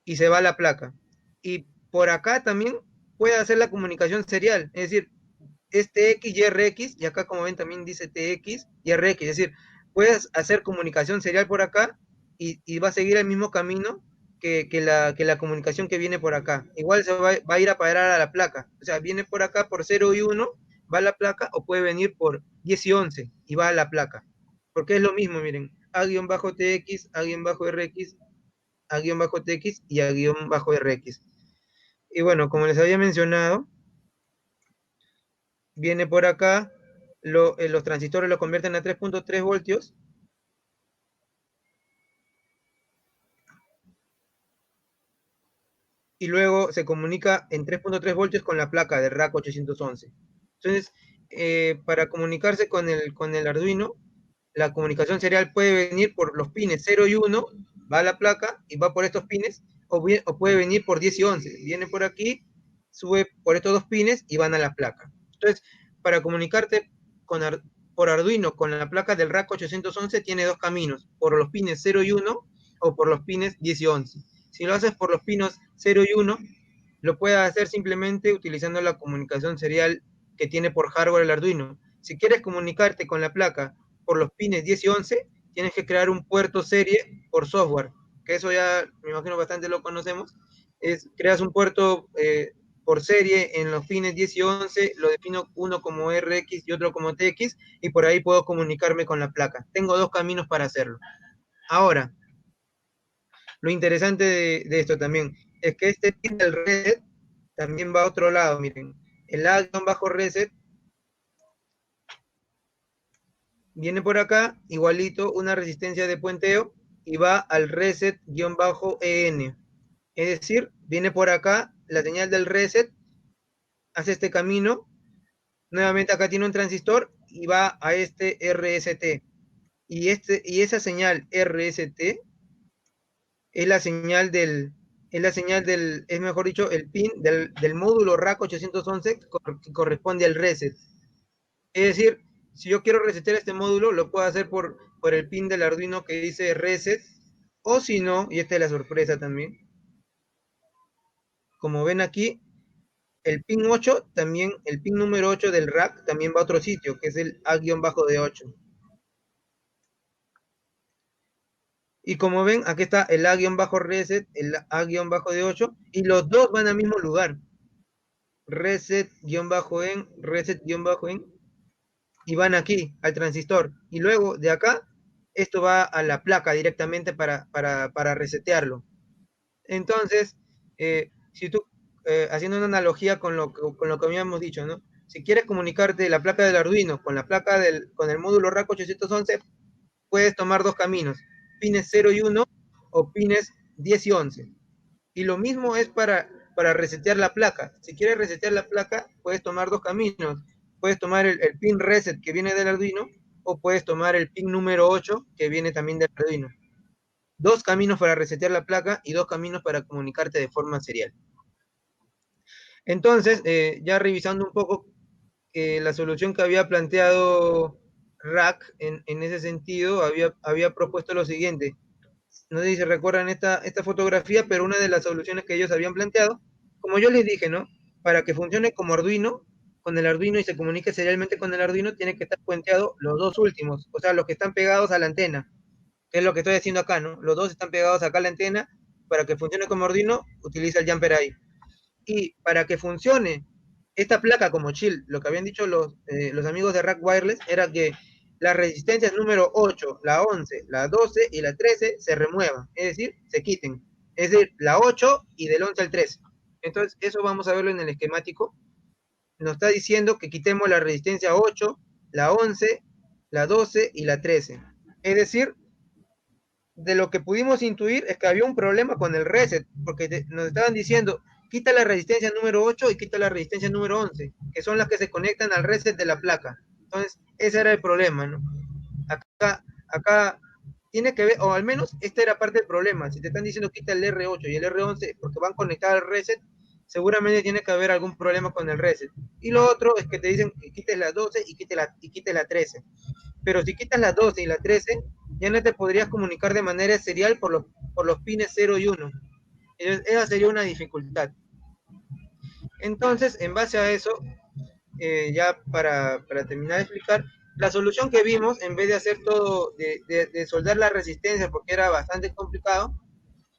[SPEAKER 3] y se va a la placa. Y por acá también puede hacer la comunicación serial, es decir, es TX y RX, y acá como ven también dice TX y RX, es decir, puedes hacer comunicación serial por acá y va a seguir el mismo camino que la comunicación que viene por acá. Igual va a ir a parar a la placa, o sea, viene por acá por 0 y 1, va a la placa, o puede venir por 10 y 11 y va a la placa. Porque es lo mismo, miren, A-TX, A-RX, A-TX y A-RX. Y bueno, como les había mencionado, viene por acá, los transistores lo convierten a 3.3 voltios. Y luego se comunica en 3.3 voltios con la placa de rack 811. Entonces, para comunicarse con el Arduino, la comunicación serial puede venir por los pines 0 y 1, va a la placa y va por estos pines, o puede venir por 10 y 11. Viene por aquí, sube por estos dos pines y van a la placa. Entonces, para comunicarte por Arduino con la placa del rack 811, tiene dos caminos, por los pines 0 y 1 o por los pines 10 y 11. Si lo haces por los pinos 0 y 1, lo puedes hacer simplemente utilizando la comunicación serial que tiene por hardware el Arduino. Si quieres comunicarte con la placa por los pines 10 y 11, tienes que crear un puerto serie por software, que eso ya me imagino bastante lo conocemos. Creas un puerto por serie en los pines 10 y 11, lo defino uno como RX y otro como TX, y por ahí puedo comunicarme con la placa. Tengo dos caminos para hacerlo. Ahora, lo interesante de esto también es que este pin del reset también va a otro lado, miren. El A-reset viene por acá, igualito, una resistencia de puenteo, y va al reset-en. Es decir, viene por acá la señal del reset, hace este camino, nuevamente acá tiene un transistor y va a este RST. Y esa señal RST es la señal es mejor dicho, el pin del módulo rack 811 que corresponde al reset. Es decir, si yo quiero resetear este módulo, lo puedo hacer por el pin del Arduino que dice reset, o si no, y esta es la sorpresa también, como ven aquí, el pin 8 también, el pin número 8 del rack también va a otro sitio, que es el A-D8. Y como ven, aquí está el A-reset, el A-D8, y los dos van al mismo lugar. Reset-en, reset-en, y van aquí, al transistor. Y luego de acá, esto va a la placa directamente para resetearlo. Entonces, si tú, haciendo una analogía con lo que habíamos dicho, ¿no? Si quieres comunicarte la placa del Arduino con la placa con el módulo rack 811, puedes tomar dos caminos, pines 0 y 1 o pines 10 y 11. Y lo mismo es para resetear la placa. Si quieres resetear la placa, puedes tomar dos caminos. Puedes tomar el pin reset que viene del Arduino, o puedes tomar el pin número 8 que viene también del Arduino. Dos caminos para resetear la placa y dos caminos para comunicarte de forma serial. Entonces, ya revisando un poco la solución que había planteado Rack en ese sentido, había propuesto lo siguiente. no sé si se recuerdan esta fotografía, pero una de las soluciones que ellos habían planteado, como yo les dije, ¿no? Para que funcione como Arduino, con el Arduino y se comunique serialmente con el Arduino, tiene que estar puenteado los dos últimos, o sea, los que están pegados a la antena, que es lo que estoy haciendo acá, ¿no? Los dos están pegados acá a la antena, para que funcione como Arduino, utiliza el jumper ahí. Y para que funcione esta placa como chill, lo que habían dicho los amigos de Rack Wireless era que las resistencias número 8, la 11, la 12 y la 13 se remuevan, es decir, se quiten. Es decir, la 8 y del 11 al 13. Entonces, eso vamos a verlo en el esquemático. Nos está diciendo que quitemos la resistencia 8, la 11, la 12 y la 13. Es decir, de lo que pudimos intuir es que había un problema con el reset, porque nos estaban diciendo, quita la resistencia número 8 y quita la resistencia número 11, que son las que se conectan al reset de la placa. Entonces, ese era el problema, ¿no? Acá tiene que ver, o al menos esta era parte del problema. Si te están diciendo quita el R8 y el R11 porque van conectados al reset, seguramente tiene que haber algún problema con el reset. Y lo otro es que te dicen que quites la 12 y quite la 13. Pero si quitas la 12 y la 13, ya no te podrías comunicar de manera serial por los pines 0 y 1. Esa sería una dificultad. Entonces, en base a eso, ya para terminar de explicar, la solución que vimos, en vez de hacer todo, de soldar la resistencia, porque era bastante complicado,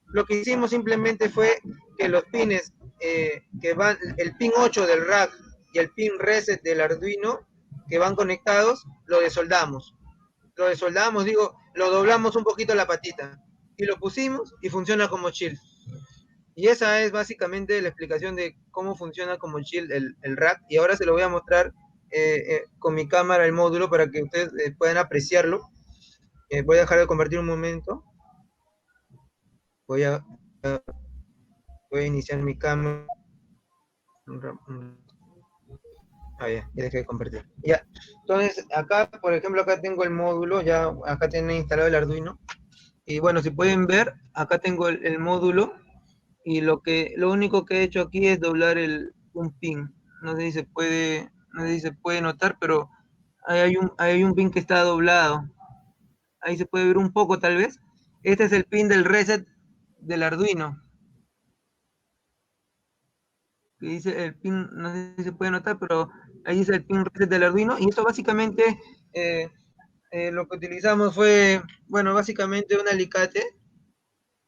[SPEAKER 3] lo que hicimos simplemente fue que los pines que van, el pin 8 del rack y el pin reset del Arduino, que van conectados, lo desoldamos. Lo desoldamos, digo, lo doblamos un poquito la patita y lo pusimos y funciona como chill. Y esa es básicamente la explicación de cómo funciona como chill el rack. Y ahora se lo voy a mostrar con mi cámara el módulo para que ustedes puedan apreciarlo. Voy a dejar de compartir un momento. Voy a, voy a iniciar mi cámara. Ya dejé de compartir. Ya. Entonces, acá, por ejemplo, acá tengo el módulo, ya acá tiene instalado el Arduino. Y bueno, si pueden ver, acá tengo el módulo. Y lo único que he hecho aquí es doblar un pin. No sé si se puede, no sé si se puede notar, pero ahí hay un pin que está doblado. Ahí se puede ver un poco tal vez. Este es el pin del reset del Arduino. Que dice el pin, no sé si se puede notar, pero ahí dice el pin reset del Arduino. Y esto básicamente lo que utilizamos fue, bueno, básicamente un alicate.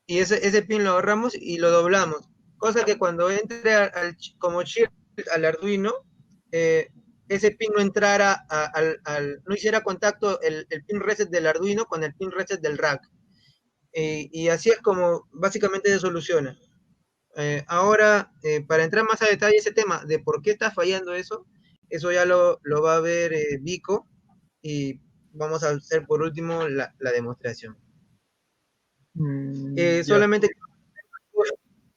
[SPEAKER 3] Y ese pin lo agarramos y lo doblamos. Cosa que cuando entre como chip al Arduino, eh, ese pin no entrara, no hiciera contacto el pin reset del Arduino con el pin reset del rack. Y así es como básicamente se soluciona. Ahora, para entrar más a detalle ese tema de por qué está fallando eso ya lo va a ver Vico y vamos a hacer por último la demostración.
[SPEAKER 2] Ya.
[SPEAKER 3] Solamente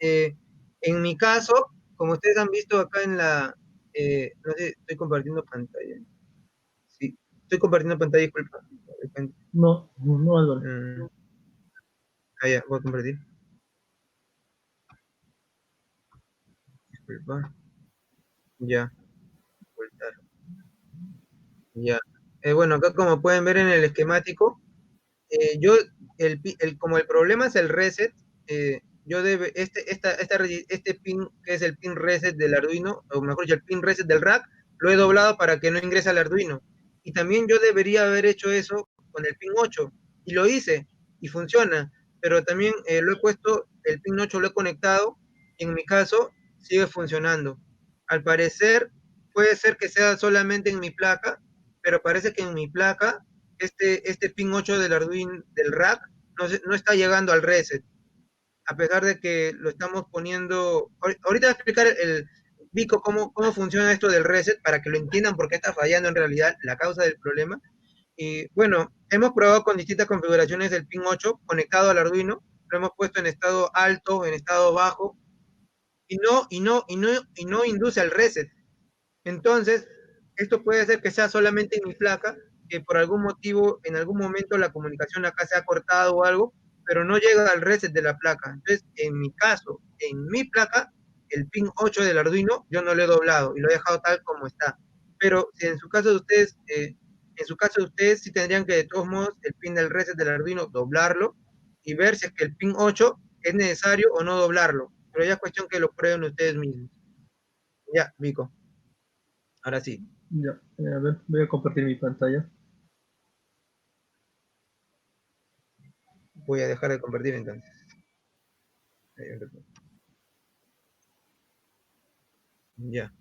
[SPEAKER 3] en mi caso, como ustedes han visto acá no sé, estoy compartiendo pantalla. Sí, estoy compartiendo pantalla, disculpa.
[SPEAKER 2] No, no, Álvaro.
[SPEAKER 3] Ya, voy a compartir. Disculpa. Ya, voltar. Ya. Bueno, acá como pueden ver en el esquemático, yo, como el problema es el reset, yo este pin, que es el pin reset del Arduino, o mejor dicho, el pin reset del rack, lo he doblado para que no ingrese al Arduino. Y también yo debería haber hecho eso con el pin 8, y lo hice, y funciona, pero también lo he puesto, el pin 8 lo he conectado, y en mi caso sigue funcionando. Al parecer, puede ser que sea solamente en mi placa, pero parece que en mi placa este pin 8 del Arduino del rack no está llegando al reset, a pesar de que lo estamos poniendo. Ahorita voy a explicar Vico cómo funciona esto del reset para que lo entiendan por qué está fallando en realidad la causa del problema. Y bueno, hemos probado con distintas configuraciones del pin 8 conectado al Arduino, lo hemos puesto en estado alto, en estado bajo, y no induce al reset. Entonces, esto puede ser que sea solamente en mi placa, que por algún motivo, en algún momento la comunicación acá se ha cortado o algo, pero no llega al reset de la placa. Entonces, en mi caso, en mi placa, el pin 8 del Arduino, yo no lo he doblado y lo he dejado tal como está. Pero si en su caso de ustedes, sí tendrían que de todos modos el pin del reset del Arduino doblarlo y ver si es que el pin 8 es necesario o no doblarlo. Pero ya es cuestión que lo prueben ustedes mismos. Ya, Vico. Ahora sí.
[SPEAKER 2] Ya, a ver, voy a compartir mi pantalla.
[SPEAKER 3] Voy a dejar de compartir entonces. Ya.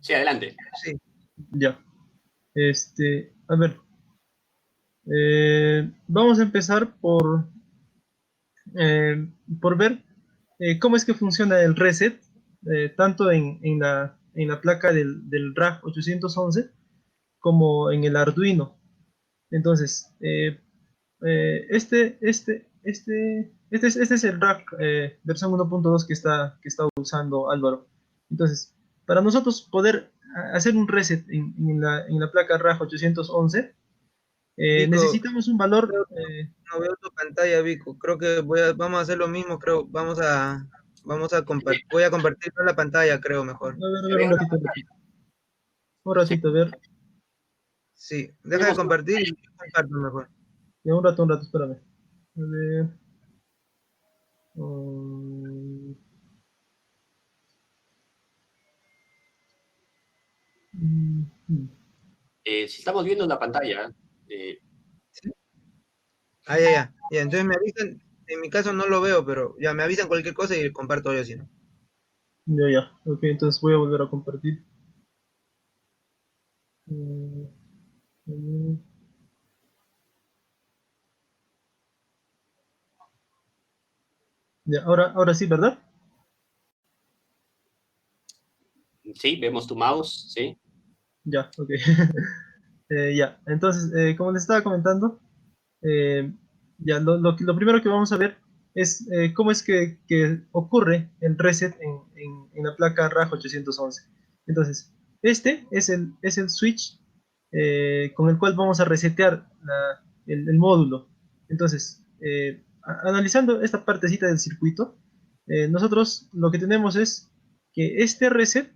[SPEAKER 1] Sí, adelante.
[SPEAKER 3] Sí.
[SPEAKER 2] Ya. A ver. Vamos a empezar por ver cómo es que funciona el reset, tanto en la placa del RAG 811 como en el Arduino. Entonces, este es el RAG versión 1.2 que está usando Álvaro. Entonces, para nosotros poder hacer un reset en la placa RAG 811,
[SPEAKER 3] Vico,
[SPEAKER 2] necesitamos un valor.
[SPEAKER 3] no veo tu pantalla, Vico. Creo que vamos a hacer lo mismo, creo. Vamos a compartir. Voy a compartir la pantalla, creo mejor.
[SPEAKER 2] A ver, un ratito, un ratito, a ver.
[SPEAKER 3] Sí, deja de
[SPEAKER 1] Tenemos
[SPEAKER 3] compartir y yo comparto mejor.
[SPEAKER 2] Ya, un rato, espérame. A ver. um, mm,
[SPEAKER 1] si estamos viendo la pantalla,
[SPEAKER 3] ¿Sí? Ah, ya, ya. Ya, entonces me avisan. En mi caso no lo veo, pero ya me avisan cualquier cosa y comparto yo, si no.
[SPEAKER 2] ya, ya. Ok, entonces voy a volver a compartir. Mm, mm, Ya, ahora sí, ¿verdad?
[SPEAKER 1] sí, vemos tu mouse, sí.
[SPEAKER 2] Ya, ok. Ya, entonces, como les estaba comentando, eh, ya, lo primero que vamos a ver es cómo es que ocurre el reset en la placa RAG 811. Entonces, este es el switch con el cual vamos a resetear el módulo. Entonces, analizando esta partecita del circuito, nosotros lo que tenemos es que este reset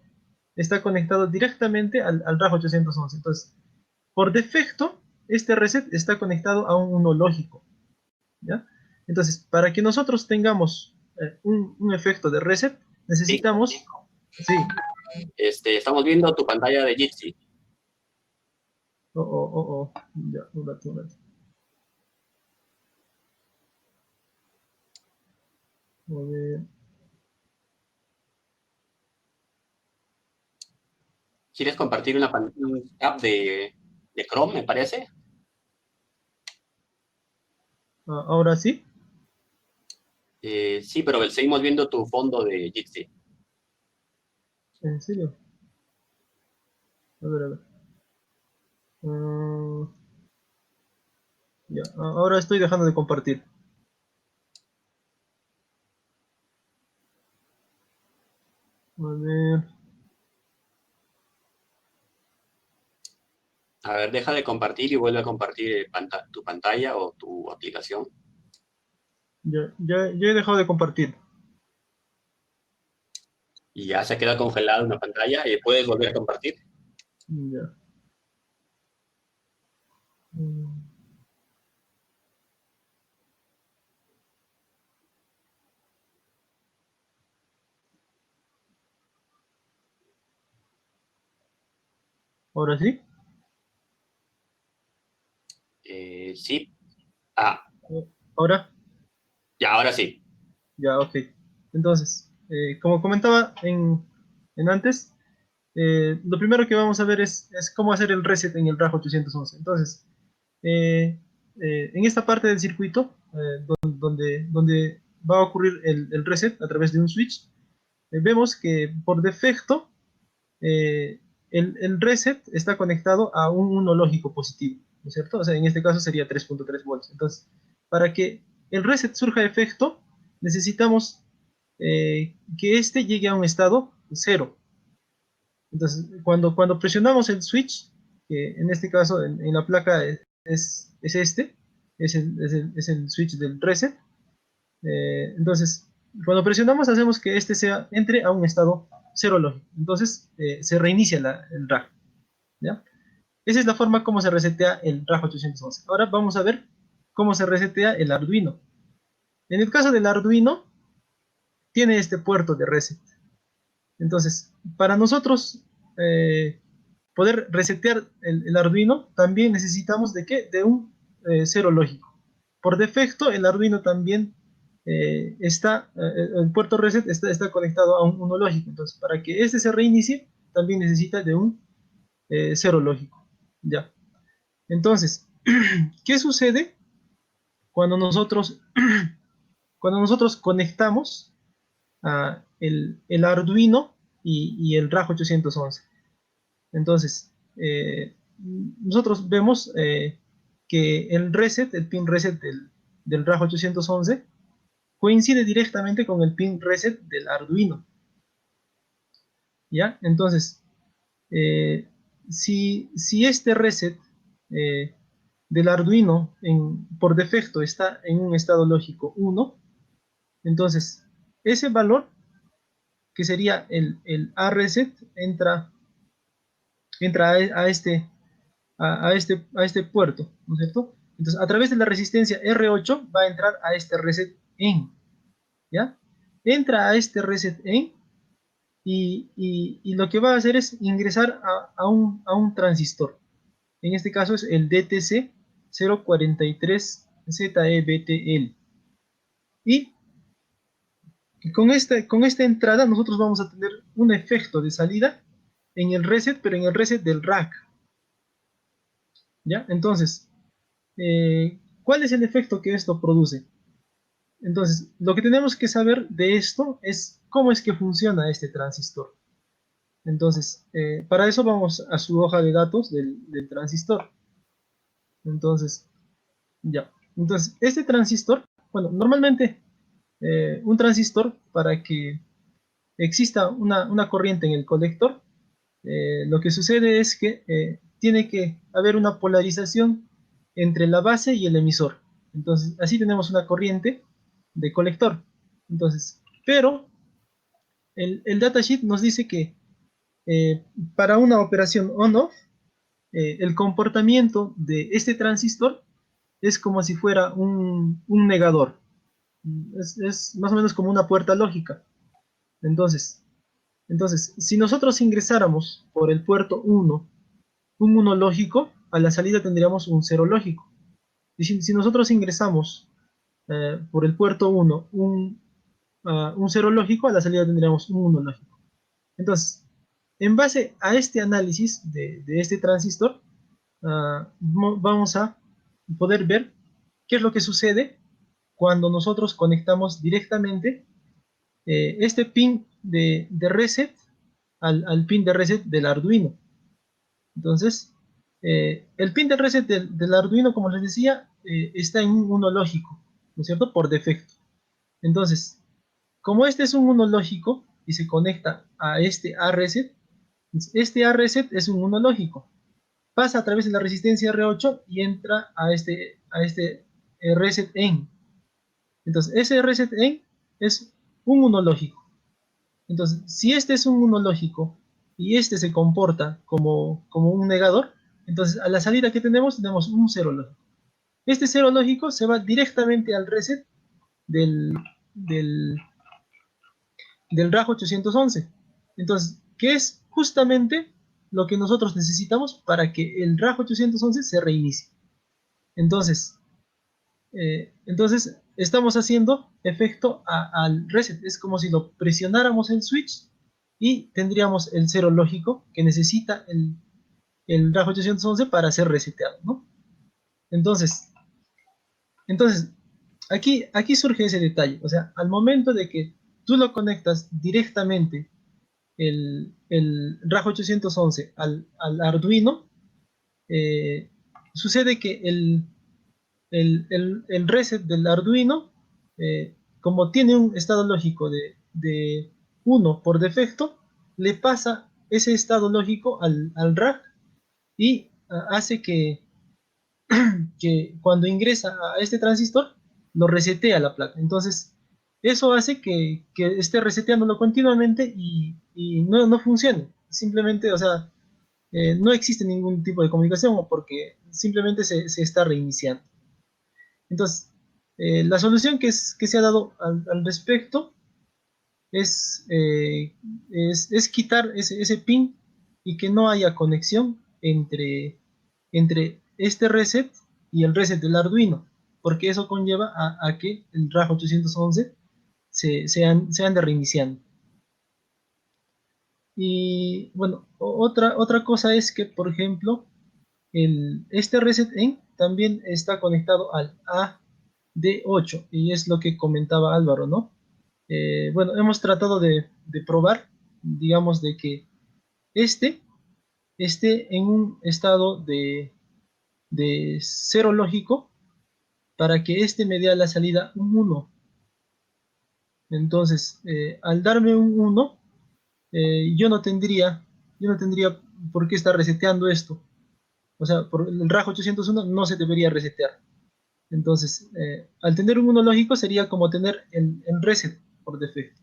[SPEAKER 2] está conectado directamente al RAG 811. Entonces, por defecto, este reset está conectado a un 1 lógico, ¿ya? Entonces, para que nosotros tengamos un efecto de reset,
[SPEAKER 1] Sí,
[SPEAKER 2] necesitamos, sí,
[SPEAKER 1] estamos viendo tu pantalla de Jitsi.
[SPEAKER 2] ya, un rato, un rato. A ver,
[SPEAKER 1] ¿Quieres compartir un app de Chrome, me parece?
[SPEAKER 2] ahora sí,
[SPEAKER 1] Sí, pero seguimos viendo tu fondo de Jitsi.
[SPEAKER 2] en serio. A ver, a ver. Mm, ya, ahora estoy dejando de compartir. A ver,
[SPEAKER 1] A ver, deja de compartir y vuelve a compartir tu pantalla o tu aplicación.
[SPEAKER 2] ya he dejado de compartir.
[SPEAKER 1] Y ya se queda congelada una pantalla y puedes volver a compartir.
[SPEAKER 2] Ya. Mm, Ahora sí.
[SPEAKER 1] Sí. Ah,
[SPEAKER 2] Ahora.
[SPEAKER 1] ya, ahora sí.
[SPEAKER 2] Ya, ok. Entonces, como comentaba en antes, lo primero que vamos a ver es cómo hacer el reset en el RAG 811. Entonces, en esta parte del circuito, donde va a ocurrir el reset a través de un switch, vemos que por defecto el reset está conectado a un 1 lógico positivo, ¿no es cierto? O sea, en este caso sería 3.3 volts. Entonces, para que el reset surja efecto, necesitamos que este llegue a un estado cero. Entonces, cuando presionamos el switch, que en este caso en la placa es este, es el switch del reset. Entonces, cuando presionamos hacemos que este entre a un estado cero lógico. Entonces, se reinicia el RAG, ¿ya? Esa es la forma como se resetea el RAG 811. Ahora vamos a ver cómo se resetea el Arduino. En el caso del Arduino, tiene este puerto de reset. Entonces, para nosotros poder resetear el Arduino, también necesitamos ¿de qué? De un cero lógico. Por defecto, el Arduino también el puerto reset está conectado a un 1 lógico. Entonces, para que este se reinicie, también necesita de un cero lógico. Ya. Entonces, ¿qué sucede cuando nosotros, cuando nosotros conectamos el Arduino y el RAG 811? Entonces, nosotros vemos que el pin reset del RAG 811 coincide directamente con el pin reset del Arduino. ¿Ya? Entonces, si este reset del Arduino por defecto está en un estado lógico 1, entonces ese valor, que sería el A reset, entra a este puerto, ¿no es cierto? Entonces, a través de la resistencia R8 va a entrar a este reset en, ¿ya? Entra a este reset en y lo que va a hacer es ingresar a un transistor. En este caso es el DTC 043ZEBTL. Y con esta entrada nosotros vamos a tener un efecto de salida en el reset, pero en el reset del rack. ¿Ya? Entonces, ¿cuál es el efecto que esto produce? Entonces, lo que tenemos que saber de esto es cómo es que funciona este transistor. Entonces, para eso vamos a su hoja de datos del transistor. Entonces, ya. Entonces, este transistor, bueno, normalmente un transistor, para que exista una corriente en el colector, lo que sucede es que tiene que haber una polarización entre la base y el emisor. Entonces, así tenemos una corriente de colector. Entonces, pero el datasheet nos dice que para una operación on-off, el comportamiento de este transistor es como si fuera un negador. Es más o menos como una puerta lógica. Entonces, si nosotros ingresáramos por el puerto 1 un 1 lógico, a la salida tendríamos un 0 lógico. Y si nosotros ingresamos por el puerto 1 un 0 lógico, a la salida tendríamos un 1 lógico. Entonces, en base a este análisis de este transistor, vamos a poder ver qué es lo que sucede cuando nosotros conectamos directamente este pin de reset al pin de reset del Arduino. Entonces, el pin de reset del Arduino, como les decía, está en un 1 lógico, ¿no es cierto? Por defecto. Entonces, como este es un 1 lógico y se conecta a este A reset, este A reset es un 1 lógico. Pasa a través de la resistencia R8 y entra a este reset en. Entonces, ese reset en es un 1 lógico. Entonces, si este es un 1 lógico y este se comporta como un negador, entonces a la salida que tenemos un 0 lógico. Este 0 lógico se va directamente al reset del, del, del RAG 811. Entonces, ¿qué es justamente lo que nosotros necesitamos para que el RAG 811 se reinicie? Entonces, estamos haciendo efecto al reset. Es como si lo presionáramos el switch y tendríamos el 0 lógico que necesita el RAG 811 para ser reseteado, ¿no? Entonces aquí surge ese detalle. O sea, al momento de que tú lo conectas directamente el RAG 811 al Arduino, eh, sucede que el reset del Arduino, como tiene un estado lógico de 1 por defecto, le pasa ese estado lógico al RAG y hace que cuando ingresa a este transistor, lo resetea la placa. Entonces, eso hace que esté reseteándolo continuamente y no funcione. Simplemente, o sea, no existe ningún tipo de comunicación porque simplemente se está reiniciando. Entonces, la solución que se ha dado al respecto es, es quitar ese pin y que no haya conexión entre este reset y el reset del Arduino, porque eso conlleva a que el RAG 811 se ande reiniciando. Y bueno, otra cosa es que, por ejemplo, este reset en también está conectado al AD8 y es lo que comentaba Álvaro, ¿no? Bueno, hemos tratado de probar, digamos, de que este esté en un estado de cero lógico para que este me dé a la salida un 1. Entonces, al darme un 1, yo no tendría por qué estar reseteando esto. O sea, por el RAG 801 no se debería resetear. Entonces, al tener un 1 lógico sería como tener el reset por defecto.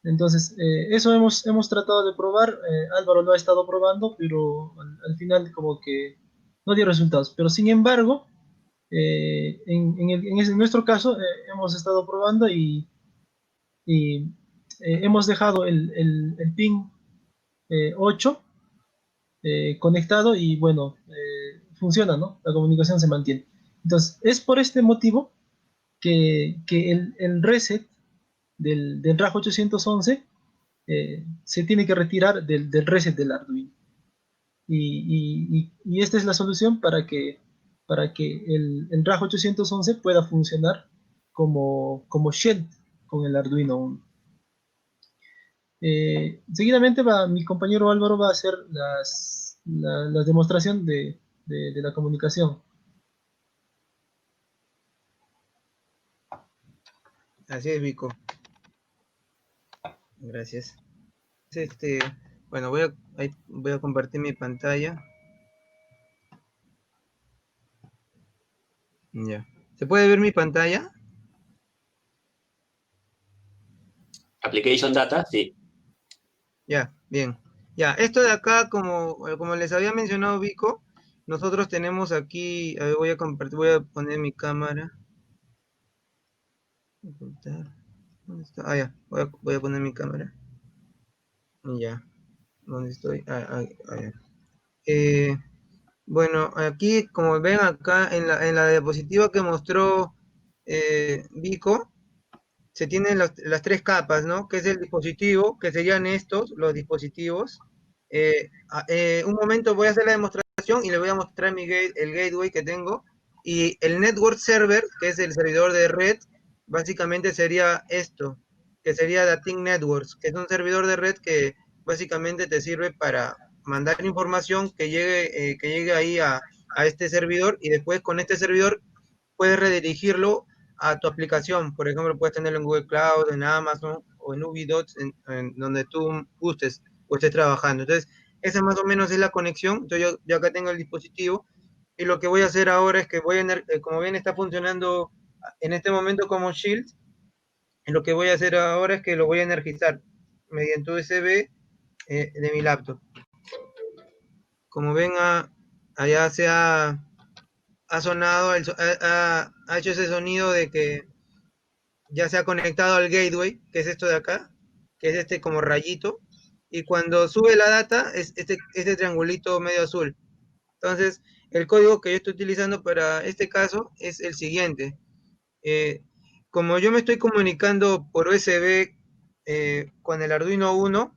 [SPEAKER 2] Entonces, eso hemos tratado de probar. Álvaro lo ha estado probando, pero al final como que no dio resultados. Pero sin embargo, en nuestro caso hemos estado probando y, hemos dejado el pin 8 conectado y bueno, funciona, ¿no? La comunicación se mantiene. Entonces, es por este motivo que el reset del RAG 811 se tiene que retirar del reset del Arduino. Y esta es la solución para que el RAG 811 pueda funcionar como shell con el Arduino 1. Seguidamente mi compañero Álvaro va a hacer la demostración de la comunicación.
[SPEAKER 3] Así es, Vico. Gracias. Bueno, voy a compartir mi pantalla. Ya. ¿Se puede ver mi pantalla?
[SPEAKER 1] Application Data, sí.
[SPEAKER 3] Ya, bien. Ya, esto de acá, como les había mencionado Vico, nosotros tenemos aquí, a ver, voy a compartir, voy a poner mi cámara. Ocultar. ¿Dónde está? Ah, ya, voy a poner mi cámara. Ya, ¿dónde estoy? Ya. Bueno, aquí, como ven acá en la diapositiva que mostró Vico, se tienen las tres capas, ¿no? Que es el dispositivo, que serían estos, los dispositivos. Un momento voy a hacer la demostración y les voy a mostrar el gateway que tengo. Y el network server, que es el servidor de red, básicamente sería esto, que sería Dating Networks, que es un servidor de red que básicamente te sirve para mandar información que llegue ahí a este servidor y después con este servidor puedes redirigirlo a tu aplicación. Por ejemplo, puedes tenerlo en Google Cloud, en Amazon o en UbiDots, en donde tú gustes o estés trabajando. Entonces, esa más o menos es la conexión. Entonces, yo acá tengo el dispositivo y lo que voy a hacer ahora es que como ven, está funcionando en este momento como Shield. Y lo que voy a hacer ahora es que lo voy a energizar mediante USB de mi laptop. Como ven, allá ha sonado, ha hecho ese sonido de que ya se ha conectado al gateway, que es esto de acá, que es este como rayito, y cuando sube la data es este triangulito medio azul. Entonces, el código que yo estoy utilizando para este caso es el siguiente. Eh, Como yo me estoy comunicando por USB con el Arduino 1,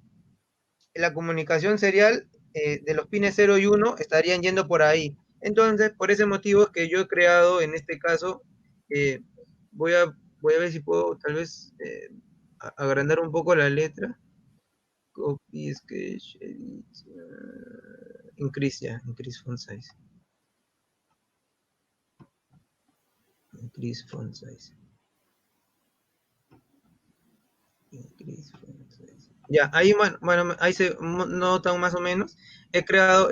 [SPEAKER 3] la comunicación serial de los pines 0 y 1 estarían yendo por ahí. Entonces, por ese motivo es que yo he creado, en este caso, eh, voy, a, voy a ver si puedo tal vez agrandar un poco la letra. Copy, sketch, edit, increase font size. Increase font size. Ya, ahí, bueno, ahí se notan más o menos. He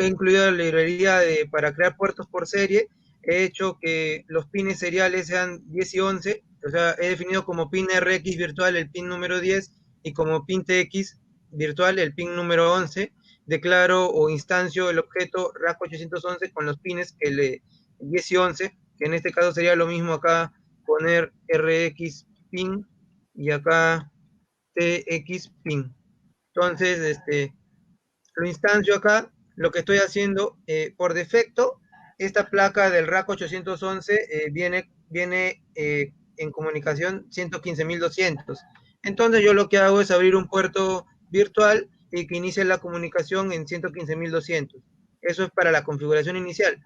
[SPEAKER 3] incluido la librería para crear puertos por serie he hecho que los pines seriales sean 10 y 11, o sea, he definido como pin RX virtual el pin número 10 y como pin TX virtual el pin número 11. Declaro o instancio el objeto RAC 811 con los pines 10 y 11, que en este caso sería lo mismo acá poner RX pin y acá TX pin. Entonces, lo instancio acá, lo que estoy haciendo, por defecto, esta placa del RAC 811 viene en comunicación 115.200. Entonces yo lo que hago es abrir un puerto virtual y que inicie la comunicación en 115.200. Eso es para la configuración inicial.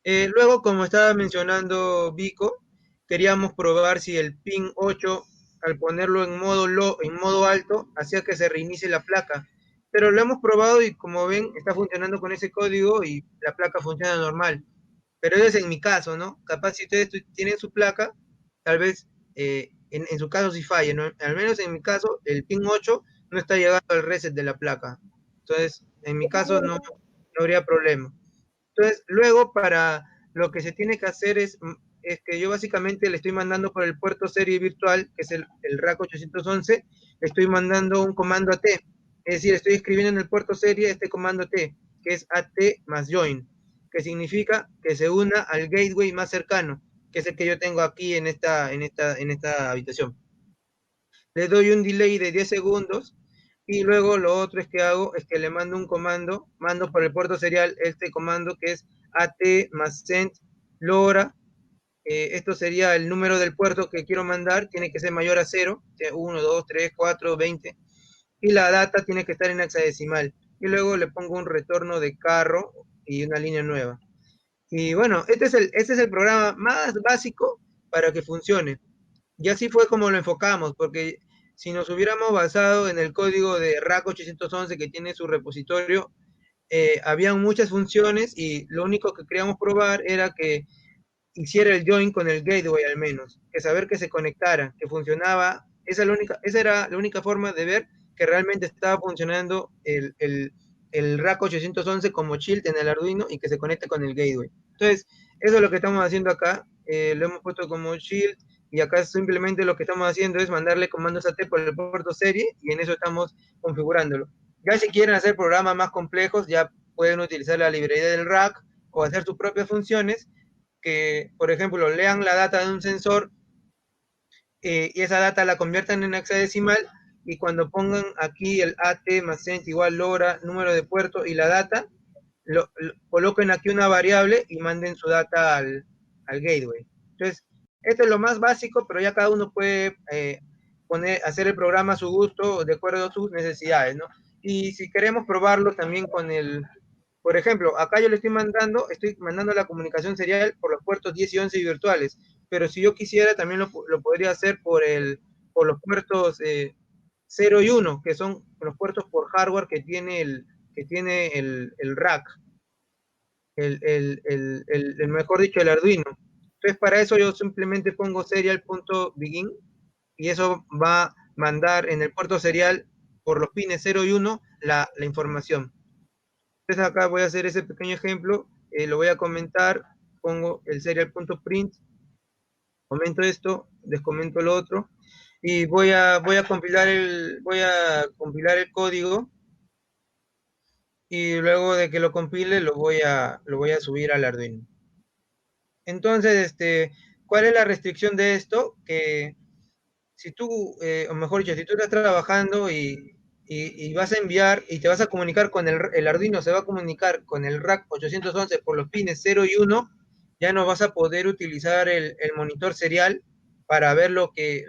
[SPEAKER 3] Luego, como estaba mencionando Vico, queríamos probar si el pin 8, al ponerlo en modo alto, hacía que se reinicie la placa. Pero lo hemos probado y como ven, está funcionando con ese código y la placa funciona normal. Pero eso es en mi caso, ¿no? Capaz si ustedes tienen su placa, tal vez en su caso sí falle, ¿no? Al menos en mi caso, el pin 8 no está llegando al reset de la placa. Entonces, en mi caso no habría problema. Entonces, luego para lo que se tiene que hacer es que yo básicamente le estoy mandando por el puerto serie virtual, que es el RAC 811, le estoy mandando un comando AT. Es decir, estoy escribiendo en el puerto serie este comando AT, que es AT más join, que significa que se una al gateway más cercano, que es el que yo tengo aquí en esta habitación. Le doy un delay de 10 segundos y luego lo otro es que hago es que le mando un comando, mando por el puerto serial este comando que es at más send LoRa. Esto sería el número del puerto que quiero mandar, tiene que ser mayor a 0, 1, 2, 3, 4, 20, y la data tiene que estar en hexadecimal. Y luego le pongo un retorno de carro y una línea nueva. Y bueno, este es el programa más básico para que funcione. Y así fue como lo enfocamos, porque si nos hubiéramos basado en el código de RAC 811 que tiene su repositorio, habían muchas funciones y lo único que queríamos probar era que hiciera el join con el gateway al menos, que saber que se conectara, que funcionaba. Esa era la única forma de ver que realmente estaba funcionando el RAC 811 como shield en el Arduino y que se conecte con el gateway. Entonces, eso es lo que estamos haciendo acá. Lo hemos puesto como shield y acá simplemente lo que estamos haciendo es mandarle comandos AT por el puerto serie y en eso estamos configurándolo. Ya si quieren hacer programas más complejos, ya pueden utilizar la librería del rack o hacer sus propias funciones que, por ejemplo, lean la data de un sensor y esa data la conviertan en hexadecimal y cuando pongan aquí el AT más cent igual LoRa, número de puerto y la data, coloquen aquí una variable y manden su data al gateway. Entonces, esto es lo más básico, pero ya cada uno puede hacer el programa a su gusto, de acuerdo a sus necesidades, ¿no? Y si queremos probarlo también por ejemplo, acá yo le estoy mandando la comunicación serial por los puertos 10 y 11 virtuales, pero si yo quisiera también lo podría hacer por los puertos 0 y 1, que son los puertos por hardware que tiene el rack, mejor dicho, el Arduino. Entonces, para eso yo simplemente pongo serial.begin y eso va a mandar en el puerto serial por los pines 0 y 1 la información. Entonces, acá voy a hacer ese pequeño ejemplo, lo voy a comentar, pongo el serial.print, comento esto, descomento lo otro y voy a compilar el código y luego de que lo compile lo voy a subir al Arduino. Entonces, ¿cuál es la restricción de esto? Que si tú, o mejor dicho, si tú estás trabajando y vas a enviar y te vas a comunicar con el Arduino, se va a comunicar con el RAC 811 por los pines 0 y 1, ya no vas a poder utilizar el monitor serial para ver lo que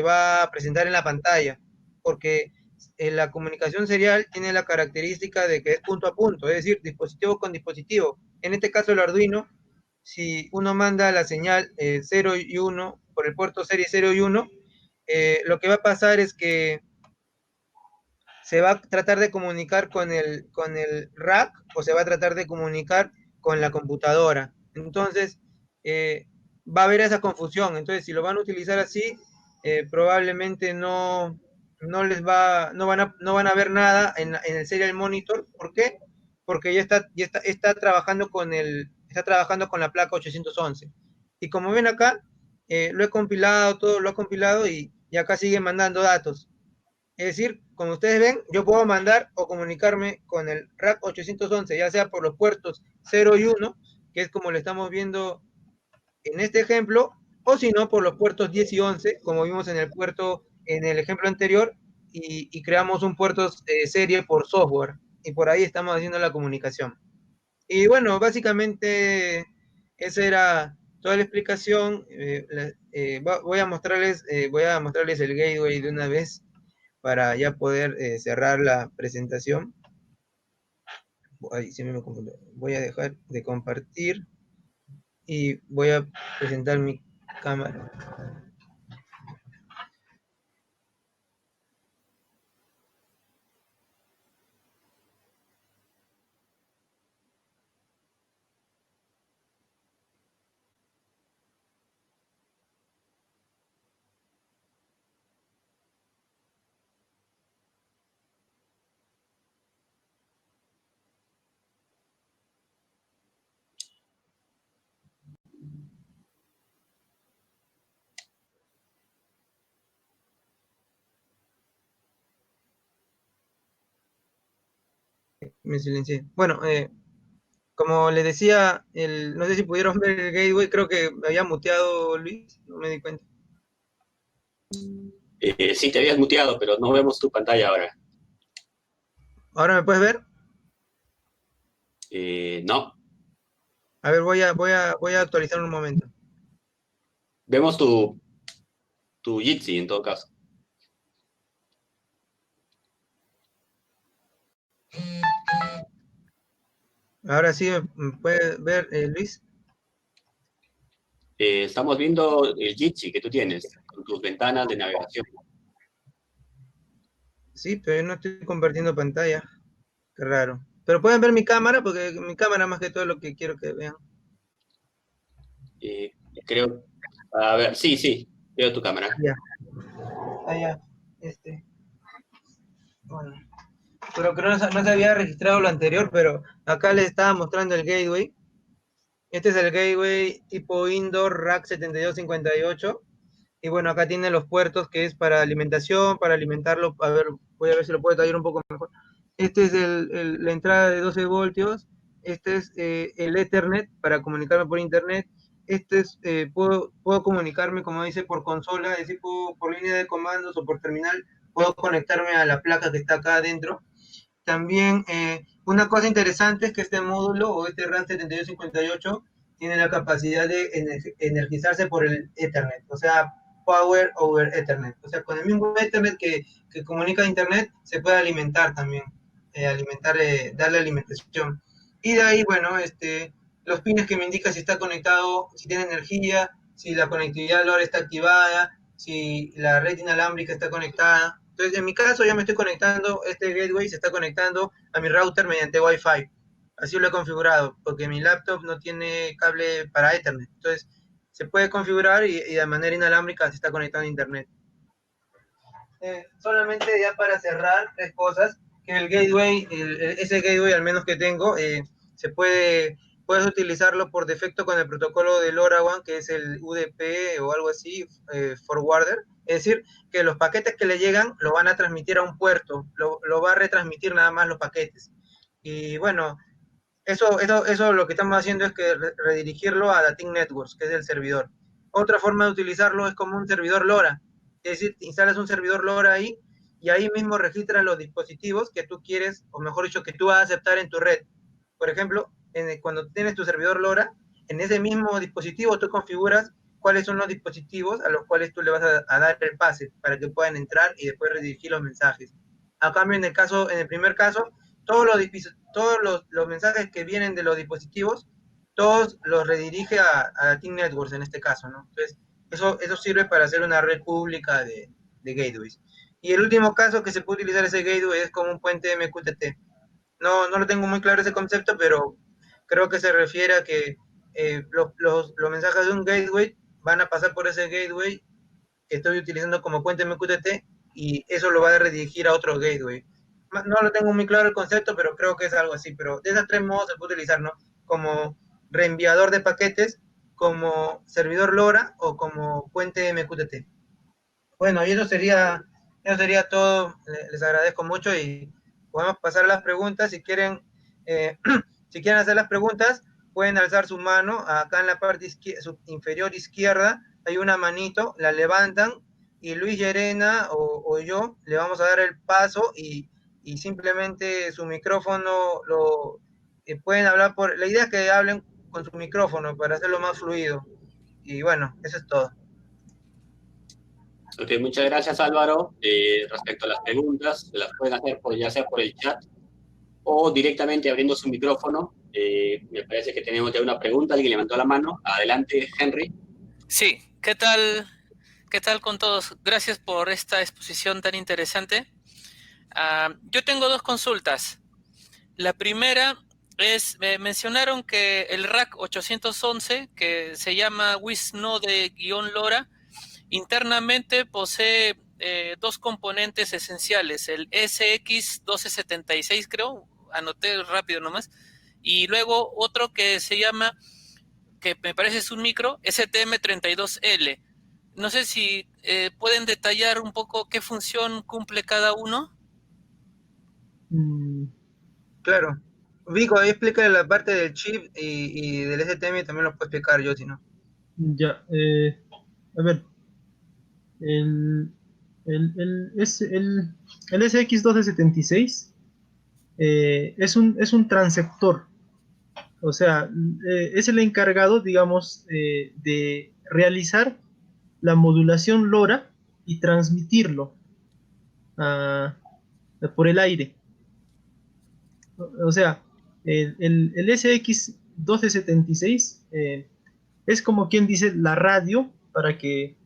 [SPEAKER 3] va a presentar en la pantalla, porque la comunicación serial tiene la característica de que es punto a punto, es decir, dispositivo con dispositivo. En este caso el Arduino, si uno manda la señal 0 y 1 por el puerto serie 0 y 1, lo que va a pasar es que se va a tratar de comunicar con el rack o se va a tratar de comunicar con la computadora. Entonces, va a haber esa confusión. Entonces, si lo van a utilizar así, probablemente no van a ver nada en el serial monitor. ¿Por qué? Porque ya está trabajando con el está trabajando con la placa 811. Y como ven acá, lo he compilado, todo lo he compilado y acá sigue mandando datos. Es decir, como ustedes ven, yo puedo mandar o comunicarme con el rack 811, ya sea por los puertos 0 y 1, que es como lo estamos viendo en este ejemplo, o si no, por los puertos 10 y 11, como vimos en el ejemplo anterior, y creamos un puerto serie por software, y por ahí estamos haciendo la comunicación. Y bueno, básicamente esa era toda la explicación. Voy a mostrarles el gateway de una vez para ya poder cerrar la presentación. Ahí sí me confundí. Voy a dejar de compartir y voy a presentar mi cámara. Me silencié. Bueno, como les decía, no sé si pudieron ver el gateway, creo que me había muteado Luis, no me di cuenta.
[SPEAKER 1] Sí, te habías muteado, pero no vemos tu pantalla ahora.
[SPEAKER 3] ¿Ahora me puedes ver?
[SPEAKER 1] No,
[SPEAKER 3] A ver, voy a actualizar un momento.
[SPEAKER 1] vemos tu Jitsi en todo caso.
[SPEAKER 3] Ahora sí, ¿me puede ver, Luis?
[SPEAKER 1] Estamos viendo el Jitsi que tú tienes con tus ventanas de navegación.
[SPEAKER 3] Sí, pero yo no estoy compartiendo pantalla. Qué raro. Pero pueden ver mi cámara, porque mi cámara más que todo es lo que quiero que vean.
[SPEAKER 1] Creo, a ver, sí, sí, veo tu cámara.
[SPEAKER 3] Ya. Ah, ya. Bueno. Pero creo que no se había registrado lo anterior, pero acá les estaba mostrando el gateway. Este es el gateway tipo indoor rack 7258. Y bueno, acá tiene los puertos que es para alimentación, para alimentarlo. A ver, voy a ver si lo puedo tallar un poco mejor. Este es la entrada de 12 voltios. Este es el Ethernet para comunicarme por internet. Puedo comunicarme, como dice, por consola, es decir, por línea de comandos o por terminal. Puedo conectarme a la placa que está acá adentro. También una cosa interesante es que este módulo o este RAM 7258 tiene la capacidad de energizarse por el Ethernet, o sea, Power over Ethernet. O sea, con el mismo Ethernet que comunica a Internet, se puede alimentar también, darle alimentación. Y de ahí, bueno, los pines que me indican si está conectado, si tiene energía, si la conectividad LoRa está activada, si la red inalámbrica está conectada. Entonces, en mi caso, ya me estoy conectando, este gateway se está conectando a mi router mediante Wi-Fi. Así lo he configurado, porque mi laptop no tiene cable para Ethernet. Entonces, se puede configurar y de manera inalámbrica se está conectando a Internet. Solamente ya para cerrar, tres cosas, que el gateway, ese gateway al menos que tengo, puedes utilizarlo por defecto con el protocolo de LoRaWAN, que es el UDP o algo así, forwarder. Es decir, que los paquetes que le llegan lo van a transmitir a un puerto, lo va a retransmitir nada más los paquetes. Y bueno, eso lo que estamos haciendo es que redirigirlo a Dating Networks, que es el servidor. Otra forma de utilizarlo es como un servidor LoRa, es decir, instalas un servidor LoRa ahí y ahí mismo registras los dispositivos que tú quieres, o mejor dicho, que tú vas a aceptar en tu red. Por ejemplo, cuando tienes tu servidor LoRa, en ese mismo dispositivo tú configuras cuáles son los dispositivos a los cuales tú le vas a dar el pase para que puedan entrar y después redirigir los mensajes. A cambio, en el primer caso, todos los mensajes que vienen de los dispositivos, todos los redirige a Team Networks en este caso, ¿no? Entonces, eso sirve para hacer una red pública de gateways. Y el último caso que se puede utilizar ese gateway es como un puente MQTT. No lo tengo muy claro ese concepto, pero creo que se refiere a que los mensajes de un gateway van a pasar por ese gateway que estoy utilizando como puente MQTT y eso lo va a redirigir a otro gateway. No lo tengo muy claro el concepto, pero creo que es algo así. Pero de esos tres modos se puede utilizar, ¿no? Como reenviador de paquetes como servidor LoRa o como puente MQTT. Bueno, y eso sería todo. Les agradezco mucho y podemos pasar a las preguntas. Si quieren, si quieren hacer las preguntas, pueden alzar su mano. Acá en la parte inferior izquierda hay una manito, la levantan y Luis Llerena o yo le vamos a dar el paso y simplemente su micrófono lo pueden hablar por... La idea es que hablen con su micrófono para hacerlo más fluido. Y bueno, eso es todo.
[SPEAKER 1] Ok, muchas gracias Álvaro. Respecto a las preguntas, se las pueden hacer ya sea por el chat o directamente abriendo su micrófono. Me parece que tenemos ya una pregunta, alguien levantó la mano. Adelante, Henry.
[SPEAKER 4] Sí, ¿qué tal? ¿Qué tal con todos? Gracias por esta exposición tan interesante. Yo tengo dos consultas. La primera es, me mencionaron que el RAC 811, que se llama WISNode-LoRa, internamente posee dos componentes esenciales, el SX1276 creo, anoté rápido nomás, y luego otro que se llama, que me parece es un micro, STM32L. No sé si pueden detallar un poco qué función cumple cada uno.
[SPEAKER 3] Claro. Vico, ahí explica la parte del chip y del STM también lo puedo explicar yo, si no.
[SPEAKER 2] Ya, a ver, el, el SX1276 es un transceptor, o sea, es el encargado, digamos, de realizar la modulación LoRa y transmitirlo a- por el aire. O sea, el SX1276 es como quien dice la radio para que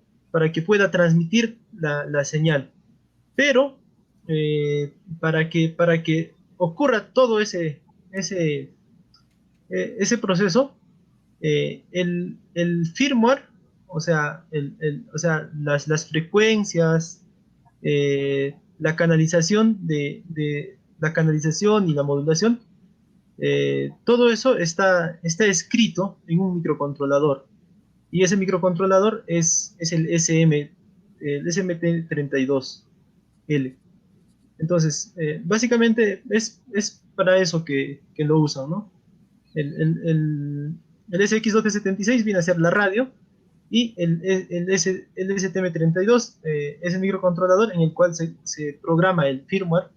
[SPEAKER 2] pueda transmitir la señal. Pero para que ocurra todo ese proceso, el firmware, o sea, o sea las frecuencias, la canalización la canalización y la modulación, todo eso está escrito en un microcontrolador. Y ese microcontrolador es el SMT32L. Entonces, básicamente es para eso que lo usan, ¿no? El SX1276 viene a ser la radio y el STM32 es el microcontrolador en el cual se programa el firmware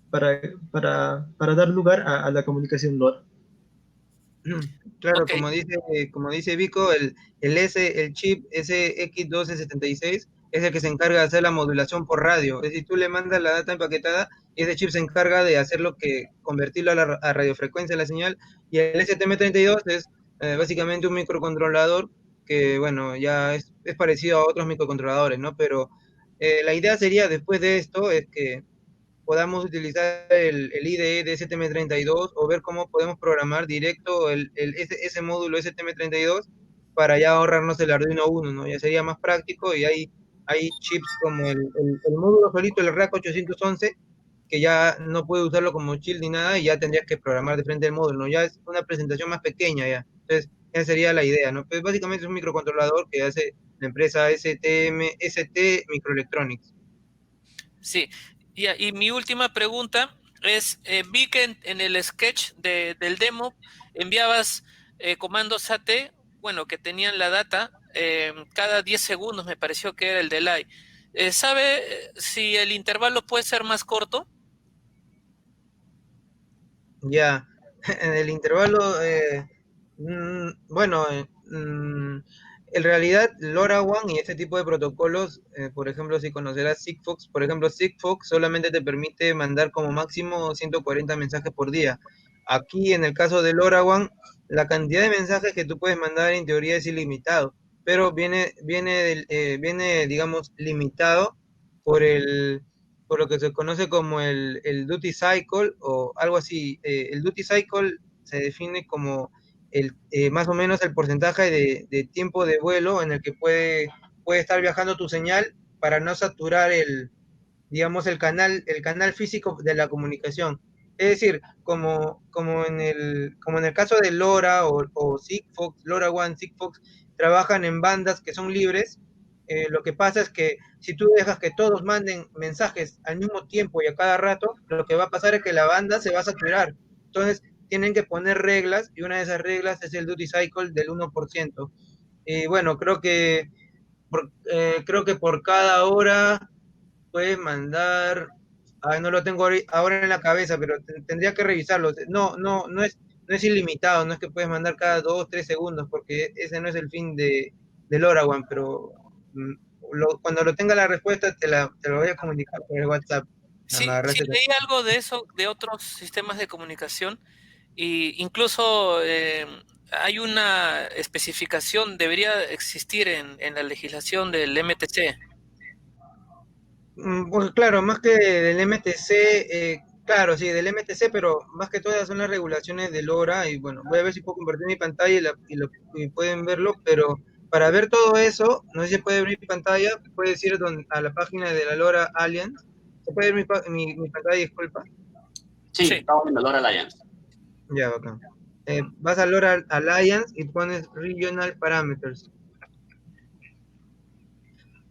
[SPEAKER 2] para, para dar lugar a la comunicación LoRa.
[SPEAKER 3] Claro,
[SPEAKER 4] Ok.
[SPEAKER 3] como dice Vico, el chip SX1276 es el que se encarga de hacer la modulación por radio. Es decir, tú le mandas la data empaquetada y ese chip se encarga de hacerlo convertirlo a radiofrecuencia de la señal. Y el STM32 es básicamente un microcontrolador que, bueno, ya es parecido a otros microcontroladores, ¿no? Pero la idea sería, después de esto, es que podamos utilizar el IDE de STM32 o ver cómo podemos programar directo ese módulo STM32 para ya ahorrarnos el Arduino Uno, ¿no? Ya sería más práctico y hay chips como el módulo solito, el RAC 811, que ya no puede usarlo como chip ni nada y ya tendrías que programar de frente al módulo, ¿no? Ya es una presentación más pequeña ya. Entonces, esa sería la idea, ¿no? Pues básicamente es un microcontrolador que hace la empresa ST Microelectronics.
[SPEAKER 4] Sí, y mi última pregunta es, vi que en el sketch del demo enviabas comandos AT, bueno, que tenían la data cada 10 segundos, me pareció que era el delay. ¿Sabe si el intervalo puede ser más corto?
[SPEAKER 3] Ya, en el intervalo, bueno, en realidad LoRaWAN y este tipo de protocolos, por ejemplo, si conocerás Sigfox, por ejemplo, Sigfox solamente te permite mandar como máximo 140 mensajes por día. Aquí, en el caso de LoRaWAN, la cantidad de mensajes que tú puedes mandar en teoría es ilimitado, pero viene, digamos, limitado por por lo que se conoce como el duty cycle o algo así. El duty cycle se define como más o menos el porcentaje de tiempo de vuelo en el que puede estar viajando tu señal para no saturar digamos, el canal físico de la comunicación. Es decir, como en el caso de LoRa o Sigfox, LoRaWAN, Sigfox, trabajan en bandas que son libres, lo que pasa es que si tú dejas que todos manden mensajes al mismo tiempo y a cada rato, lo que va a pasar es que la banda se va a saturar. Entonces, tienen que poner reglas, y una de esas reglas es el duty cycle del 1%. Y bueno, creo que por cada hora puedes mandar, ay, no lo tengo ahora en la cabeza, pero tendría que revisarlo. No es ilimitado, no es que puedes mandar cada 2, 3 segundos, porque ese no es el fin del Orawan, pero mm, cuando lo tenga la respuesta te lo voy a comunicar por el WhatsApp. Ah, me
[SPEAKER 4] Sí, sí
[SPEAKER 3] agarraste.
[SPEAKER 4] leí algo de eso, de otros sistemas de comunicación, y incluso hay una especificación, debería existir en la legislación del MTC.
[SPEAKER 3] Pues claro, más que del MTC, claro, sí, del MTC, pero más que todas son las regulaciones del LoRa. Y bueno, voy a ver si puedo compartir mi pantalla y pueden verlo, pero para ver todo eso, no sé si puede abrir mi pantalla, puedes ir a la página de la LoRa Alliance. ¿Se puede ver mi pantalla, disculpa?
[SPEAKER 1] Sí,
[SPEAKER 4] Sí,
[SPEAKER 1] estamos en Valor Alliance.
[SPEAKER 3] Ya, bacán. Vas a LoRa Alliance y pones Regional Parameters.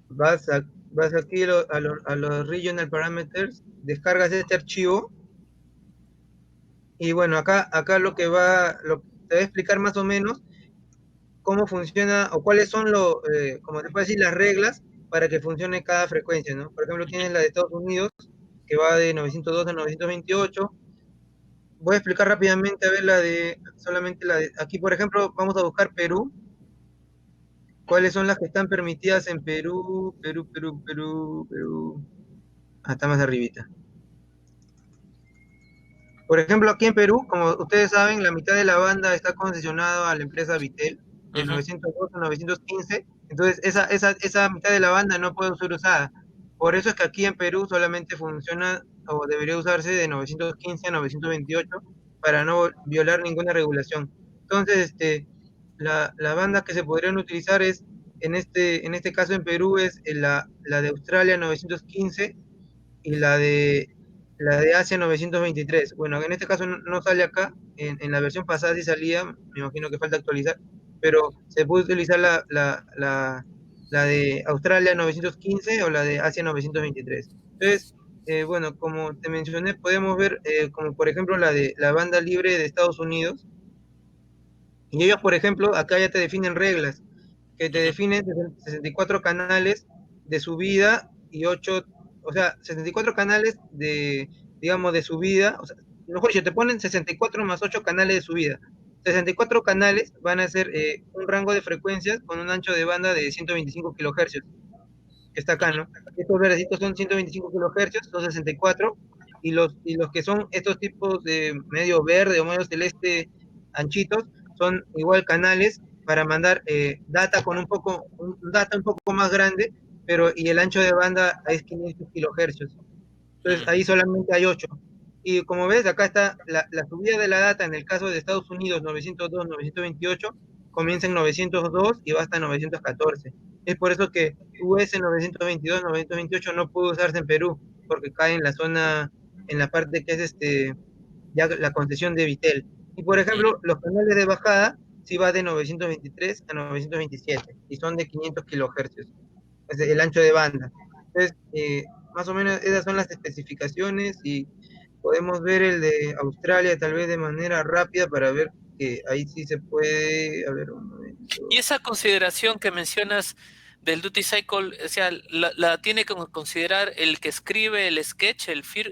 [SPEAKER 3] Vas, a, vas aquí a los Regional Parameters, descargas este archivo. Y bueno, acá te voy a explicar más o menos cómo funciona o cuáles son como te puedo decir, las reglas para que funcione cada frecuencia, ¿no? Por ejemplo, tienes la de Estados Unidos, que va de 902 a 928. Voy a explicar rápidamente, a ver, solamente aquí, por ejemplo, vamos a buscar Perú. ¿Cuáles son las que están permitidas en Perú? Perú. Ah, está más arribita. Por ejemplo, aquí en Perú, como ustedes saben, la mitad de la banda está concesionada a la empresa Vitel, de
[SPEAKER 4] ujú,
[SPEAKER 3] 902 a 915. Entonces, esa mitad de la banda no puede ser usada. Por eso es que aquí en Perú solamente funciona o debería usarse de 915 a 928 para no violar ninguna regulación. Entonces, la banda que se podrían utilizar en este caso en Perú es la de Australia 915 y la de Asia 923. Bueno, en este caso no sale acá, en la versión pasada sí salía, me imagino que falta actualizar, pero se puede utilizar la de Australia 915 o la de Asia 923. Entonces, bueno, como te mencioné, podemos ver como por ejemplo la banda libre de Estados Unidos, y ellos, por ejemplo, acá ya te definen reglas, que te
[SPEAKER 4] ujú,
[SPEAKER 3] definen 64 canales de subida y 8, o sea, 64 canales digamos, de subida, o sea, mejor dicho, te ponen 64 más 8 canales de subida. 64 canales van a ser un rango de frecuencias con un ancho de banda de 125 kilohercios, que está acá,
[SPEAKER 4] ujú,
[SPEAKER 3] ¿no? Estos verdecitos son 125 kilohercios, son 64, y los que son estos tipos de medio verde o medio celeste anchitos, son igual canales para mandar data un poco más grande, y el ancho de banda es 500 kilohercios. Entonces
[SPEAKER 4] ujú.
[SPEAKER 3] ahí solamente hay 8. Y como ves, acá está la subida de la data en el caso de Estados Unidos 902, 928, comienza en 902 y va hasta 914. Es por eso que US 922, 928 no pudo usarse en Perú, porque cae en la zona, en la parte que es ya la concesión de Vitel. Y por ejemplo, los canales de bajada sí va de 923 a 927 y son de 500 kilohercios, es el ancho de banda. Entonces, más o menos esas son las especificaciones, y podemos ver el de Australia tal vez de manera rápida para ver que ahí sí se puede. A ver, un
[SPEAKER 4] Y
[SPEAKER 3] momento.
[SPEAKER 4] esa consideración que mencionas del duty cycle, o sea, la tiene que considerar el que escribe el sketch,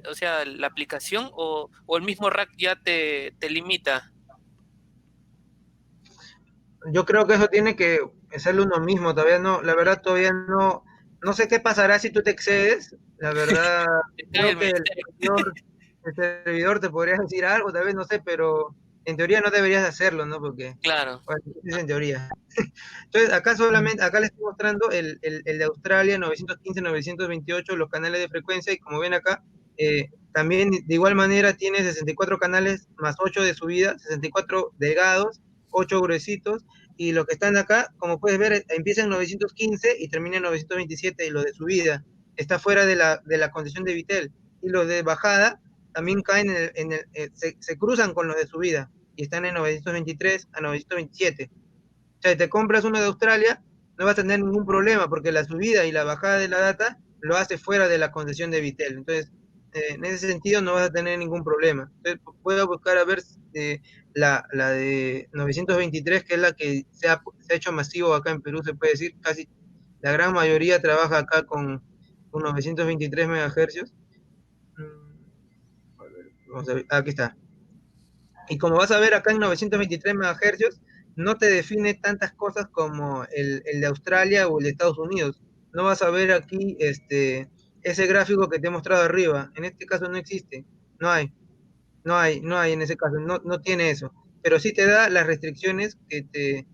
[SPEAKER 4] o sea, la aplicación, o el mismo rack ya te limita.
[SPEAKER 3] Yo creo que eso tiene que hacerlo uno mismo, todavía no, la verdad todavía no sé qué pasará si tú te excedes, la verdad,
[SPEAKER 4] Está
[SPEAKER 3] creo
[SPEAKER 4] el
[SPEAKER 3] que el
[SPEAKER 4] ministerio.
[SPEAKER 3] servidor, el servidor te podría decir algo, tal vez, no sé, pero en teoría no deberías hacerlo, ¿no? Porque,
[SPEAKER 4] Claro.
[SPEAKER 3] bueno, es en teoría. Entonces, acá les estoy mostrando el de Australia 915, 928, los canales de frecuencia, y como ven acá, también de igual manera tiene 64 canales más 8 de subida, 64 delgados, 8 gruesitos, y los que están acá, como puedes ver, empieza en 915 y termina en 927, y lo de subida está fuera de la concesión de Vitel, y los de bajada también caen se cruzan con los de subida y están en 923 a 927. O sea, si te compras uno de Australia, no vas a tener ningún problema porque la subida y la bajada de la data lo hace fuera de la concesión de Vitel. Entonces, en ese sentido no vas a tener ningún problema. Entonces, puedo buscar a ver la de 923, que es la que se ha hecho masivo acá en Perú, se puede decir, casi la gran mayoría trabaja acá con 923 megahercios. Vamos a ver, aquí está. Y como vas a ver acá en 923 MHz, no te define tantas cosas como el de Australia o el de Estados Unidos. No vas a ver aquí ese gráfico que te he mostrado arriba. En este caso no existe. No hay. No hay en ese caso. No tiene eso. Pero sí te da las restricciones que te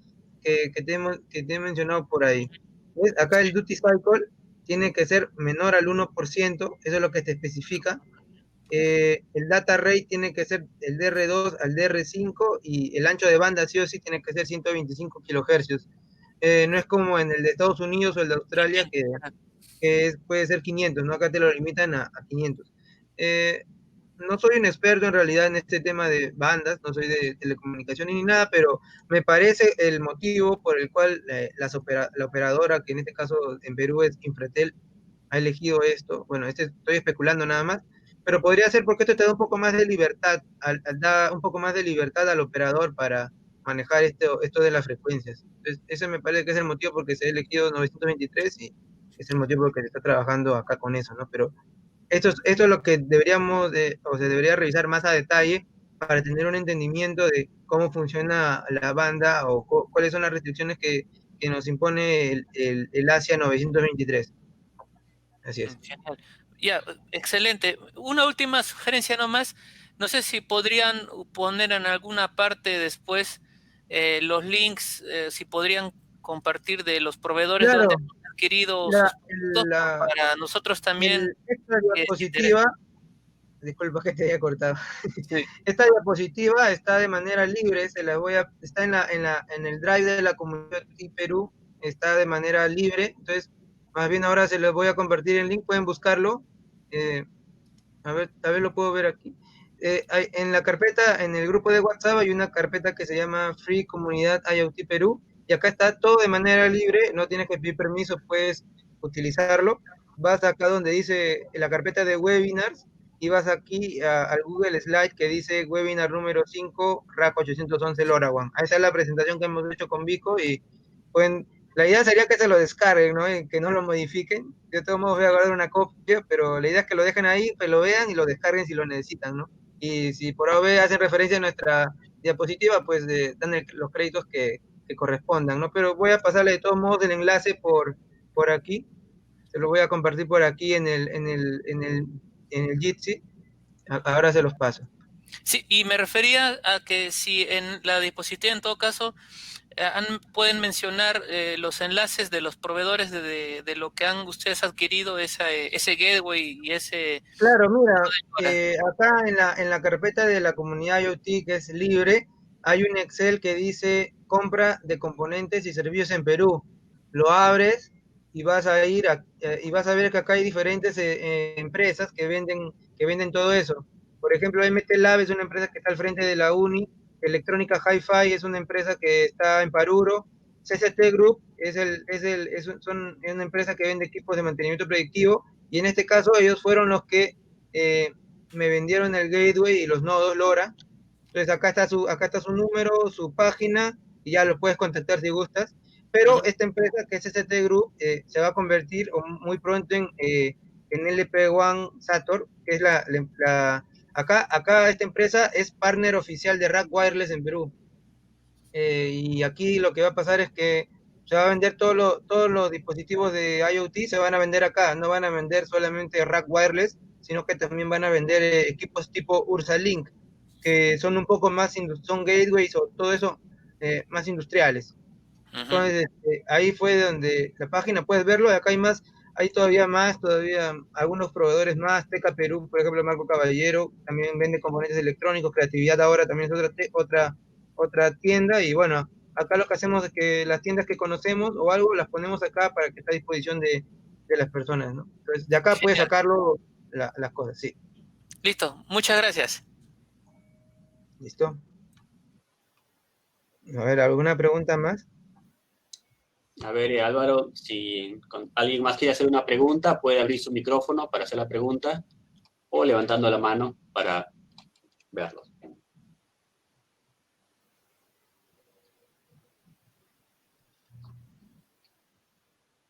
[SPEAKER 3] he mencionado por ahí. ¿Ves? Acá el duty cycle tiene que ser menor al 1%. Eso es lo que te especifica. El data rate tiene que ser el DR2 al DR5 y el ancho de banda sí o sí tiene que ser 125 kilohercios. No es como en el de Estados Unidos o el de Australia que puede ser 500, ¿no? Acá te lo limitan a 500. No soy un experto en realidad en este tema de bandas, no soy de telecomunicaciones ni nada, pero me parece el motivo por el cual la operadora, que en este caso en Perú es Infratel, ha elegido esto. Bueno, estoy especulando nada más, pero podría ser porque esto te da un poco más de libertad, da un poco más de libertad al operador para manejar esto de las frecuencias. Entonces, ese me parece que es el motivo por el que se ha elegido 923 y es el motivo por el que se está trabajando acá con eso, ¿no? Pero esto es lo que o se debería revisar más a detalle para tener un entendimiento de cómo funciona la banda o cuáles son las restricciones que nos impone el ASIA 923. Así es.
[SPEAKER 4] Genial. Ya, excelente. Una última sugerencia nomás. No sé si podrían poner en alguna parte después los links, si podrían compartir de los proveedores donde
[SPEAKER 3] Claro,
[SPEAKER 4] han adquirido
[SPEAKER 3] la,
[SPEAKER 4] sus productos
[SPEAKER 3] la,
[SPEAKER 4] para nosotros también
[SPEAKER 3] esta
[SPEAKER 4] interés.
[SPEAKER 3] diapositiva, disculpa que te haya cortado,
[SPEAKER 4] Sí.
[SPEAKER 3] esta diapositiva está de manera libre, está en el drive de la comunidad de Perú, está de manera libre, entonces más bien ahora se los voy a compartir el link, pueden buscarlo, eh, a ver, tal vez lo puedo ver aquí. En la carpeta, en el grupo de WhatsApp hay una carpeta que se llama Free Comunidad IoT Perú, y acá está todo de manera libre, no tienes que pedir permiso, puedes utilizarlo. Vas acá donde dice la carpeta de webinars, y vas aquí al Google Slide que dice webinar número 5, RAC 811 LoRaWAN. Esa es la presentación que hemos hecho con Vico, y pueden, la idea sería que se lo descarguen, ¿no? Y que no lo modifiquen. De todos modos voy a guardar una copia, pero la idea es que lo dejen ahí, que lo vean y lo descarguen si lo necesitan, ¿no? Y si por AV hacen referencia a nuestra diapositiva, pues dan los créditos que correspondan, ¿no? Pero voy a pasarle de todos modos el enlace por aquí. Se lo voy a compartir por aquí en el Jitsi. Ahora se los paso.
[SPEAKER 4] Sí, y me refería a que si en la diapositiva, en todo caso, pueden mencionar los enlaces de los proveedores de lo que han ustedes adquirido, ese gateway y ese...
[SPEAKER 3] Claro, mira, acá en la carpeta de la comunidad IoT, que es libre, hay un Excel que dice compra de componentes y servicios en Perú. Lo abres y vas a y vas a ver que acá hay diferentes empresas que venden todo eso. Por ejemplo, MT Lab es una empresa que está al frente de la Uni, Electrónica Hi-Fi es una empresa que está en Paruro, CCT Group es una empresa que vende equipos de mantenimiento predictivo, y en este caso ellos fueron los que me vendieron el gateway y los nodos LoRa. Entonces acá está su número, su página, y ya lo puedes contactar si gustas. Pero esta empresa, que es ST Group, se va a convertir muy pronto en LP1 Sator, que es acá esta empresa es partner oficial de Rack Wireless en Perú. Y aquí lo que va a pasar es que se va a vender todos los dispositivos de IoT, se van a vender acá, no van a vender solamente Rack Wireless, sino que también van a vender equipos tipo UrsaLink, que son un poco más, son gateways o todo eso, más industriales. Entonces, ahí fue donde la página, puedes verlo, y acá hay todavía algunos proveedores más, Teca Perú, por ejemplo, Marco Caballero, también vende componentes electrónicos, Creatividad ahora también es otra tienda, y bueno, acá lo que hacemos es que las tiendas que conocemos o algo, las ponemos acá para que esté a disposición de las personas, ¿no? Entonces, de acá puedes
[SPEAKER 4] Genial.
[SPEAKER 3] sacarlo las cosas, sí.
[SPEAKER 4] Listo, muchas gracias.
[SPEAKER 3] ¿Listo? A ver, ¿alguna pregunta más?
[SPEAKER 1] A ver, Álvaro, si alguien más quiere hacer una pregunta, puede abrir su micrófono para hacer la pregunta o levantando la mano para verlo.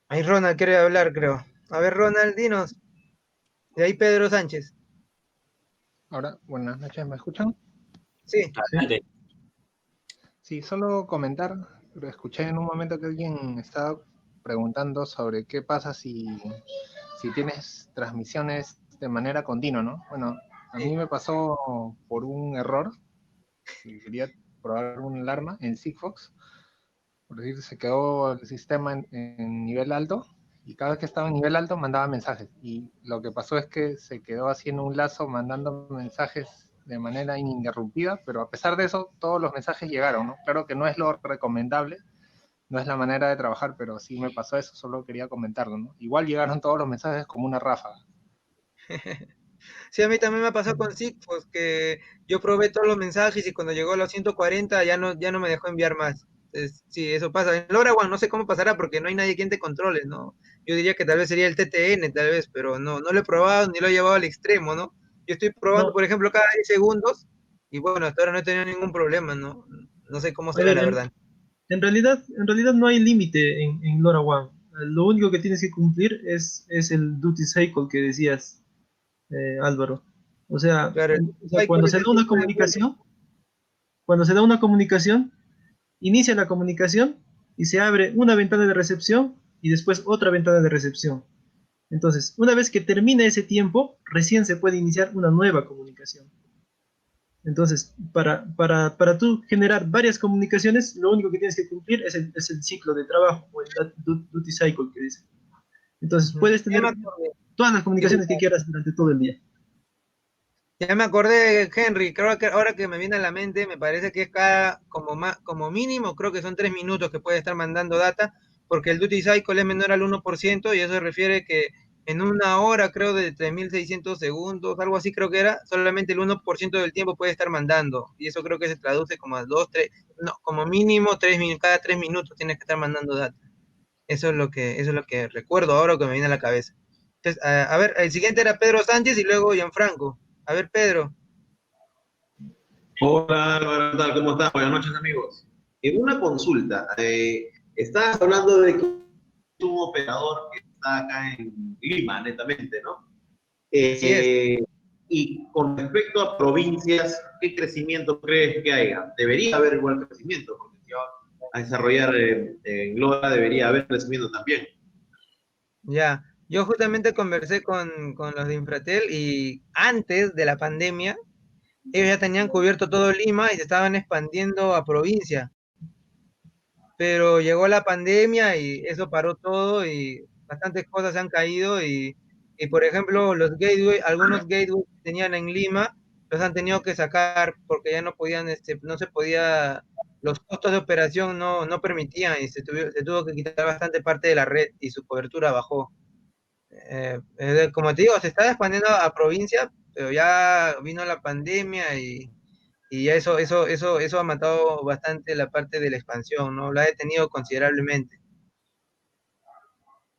[SPEAKER 3] Ahí Ronald quiere hablar, creo. A ver, Ronald, dinos. De ahí Pedro Sánchez.
[SPEAKER 5] Ahora, buenas noches, ¿me escuchan?
[SPEAKER 3] Sí.
[SPEAKER 1] Adelante.
[SPEAKER 5] Sí, solo comentar, pero escuché en un momento que alguien estaba preguntando sobre qué pasa si tienes transmisiones de manera continua, ¿no? Bueno, a mí me pasó por un error, que quería probar una alarma en Sigfox, por decir, se quedó el sistema en nivel alto y cada vez que estaba en nivel alto mandaba mensajes y lo que pasó es que se quedó haciendo un lazo mandando mensajes de manera ininterrumpida, pero a pesar de eso todos los mensajes llegaron, ¿no? Claro que no es lo recomendable, no es la manera de trabajar, pero sí me pasó eso, solo quería comentarlo, ¿no? Igual llegaron todos los mensajes como una ráfaga.
[SPEAKER 3] Sí, a mí también me pasó con Sigfox, que yo probé todos los mensajes y cuando llegó a los 140 ya no me dejó enviar más. Sí, eso pasa. En LoRaWAN no sé cómo pasará porque no hay nadie quien te controle, ¿no? Yo diría que tal vez sería el TTN, tal vez, pero no lo he probado ni lo he llevado al extremo, ¿no? Yo estoy probando,
[SPEAKER 2] No,
[SPEAKER 3] por ejemplo, cada 10 segundos y bueno, hasta ahora no he tenido ningún problema, ¿no? No sé cómo
[SPEAKER 2] a
[SPEAKER 3] será
[SPEAKER 2] ver,
[SPEAKER 3] la verdad.
[SPEAKER 2] en realidad no hay límite en LoRaWAN. Lo único que tienes que cumplir es el duty cycle que decías, Álvaro.
[SPEAKER 3] Claro, el
[SPEAKER 2] O sea,
[SPEAKER 3] cycle es el tiempo de vuelo.
[SPEAKER 2] cuando se da una comunicación, inicia la comunicación y se abre una ventana de recepción y después otra ventana de recepción. Entonces, una vez que termine ese tiempo, recién se puede iniciar una nueva comunicación. Entonces, para tú generar varias comunicaciones, lo único que tienes que cumplir es el ciclo de trabajo o el duty cycle que dice. Entonces,
[SPEAKER 3] Ujú.
[SPEAKER 2] puedes
[SPEAKER 3] Ya me
[SPEAKER 2] tener
[SPEAKER 3] acordé.
[SPEAKER 2] todas las comunicaciones
[SPEAKER 3] Disculpa.
[SPEAKER 2] que quieras durante todo el día.
[SPEAKER 3] Ya me acordé, Henry, creo que ahora que me viene a la mente, me parece que es cada, como mínimo, creo que son 3 minutos que puede estar mandando data, porque el duty cycle es menor al 1% y eso refiere que en una hora, creo, de 3600 segundos, algo así creo que era, solamente el 1% del tiempo puede estar mandando, y eso creo que se traduce como a 2, 3, no, como mínimo 3 minutos, cada 3 minutos tienes que estar mandando data. Eso es lo que recuerdo ahora que me viene a la cabeza. Entonces, a ver, el siguiente era Pedro Sánchez y luego Gianfranco. A ver, Pedro.
[SPEAKER 6] Hola, Álvaro, ¿qué tal? ¿Cómo estás? Buenas noches, amigos. En una consulta, estabas hablando de que es un operador que está acá en Lima, netamente, ¿no?
[SPEAKER 3] Así es.
[SPEAKER 6] Y con respecto a provincias, ¿qué crecimiento crees que haya? Debería haber igual crecimiento, porque si va a desarrollar en Lora debería haber crecimiento también.
[SPEAKER 3] Ya. Yo justamente conversé con los de Infratel y antes de la pandemia, ellos ya tenían cubierto todo Lima y se estaban expandiendo a provincia. Pero llegó la pandemia y eso paró todo y bastantes cosas se han caído y por ejemplo, algunos gateways que tenían en Lima, los han tenido que sacar porque ya no podían, no se podía, los costos de operación no permitían y se tuvo que quitar bastante parte de la red y su cobertura bajó. Como te digo, se está expandiendo a provincia, pero ya vino la pandemia y ya eso ha matado bastante la parte de la expansión, ¿no? La ha detenido considerablemente.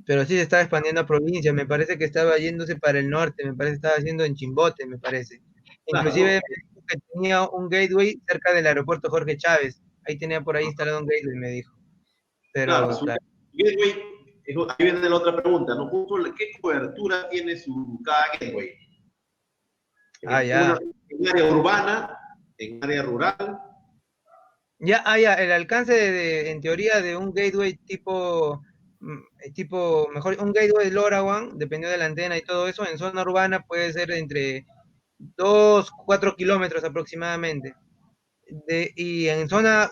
[SPEAKER 3] Pero sí se estaba expandiendo a provincia, me parece que estaba yéndose para el norte, me parece que estaba haciendo en Chimbote, me parece.
[SPEAKER 6] Claro,
[SPEAKER 3] Inclusive
[SPEAKER 6] ¿no?
[SPEAKER 3] me dijo que tenía un gateway cerca del aeropuerto Jorge Chávez. Ahí tenía por ahí instalado un gateway, me dijo.
[SPEAKER 6] Claro,
[SPEAKER 3] Pero
[SPEAKER 6] su
[SPEAKER 3] claro.
[SPEAKER 6] gateway, ahí viene la otra pregunta, ¿no? Justo, ¿qué cobertura tiene cada gateway?
[SPEAKER 3] Ah,
[SPEAKER 6] Una
[SPEAKER 3] ya.
[SPEAKER 6] en área urbana, en área rural.
[SPEAKER 3] Ya, el alcance en teoría de un gateway mejor, un gateway de LoRaWAN, dependiendo de la antena y todo eso, en zona urbana puede ser entre 2 4 kilómetros aproximadamente. Y en zona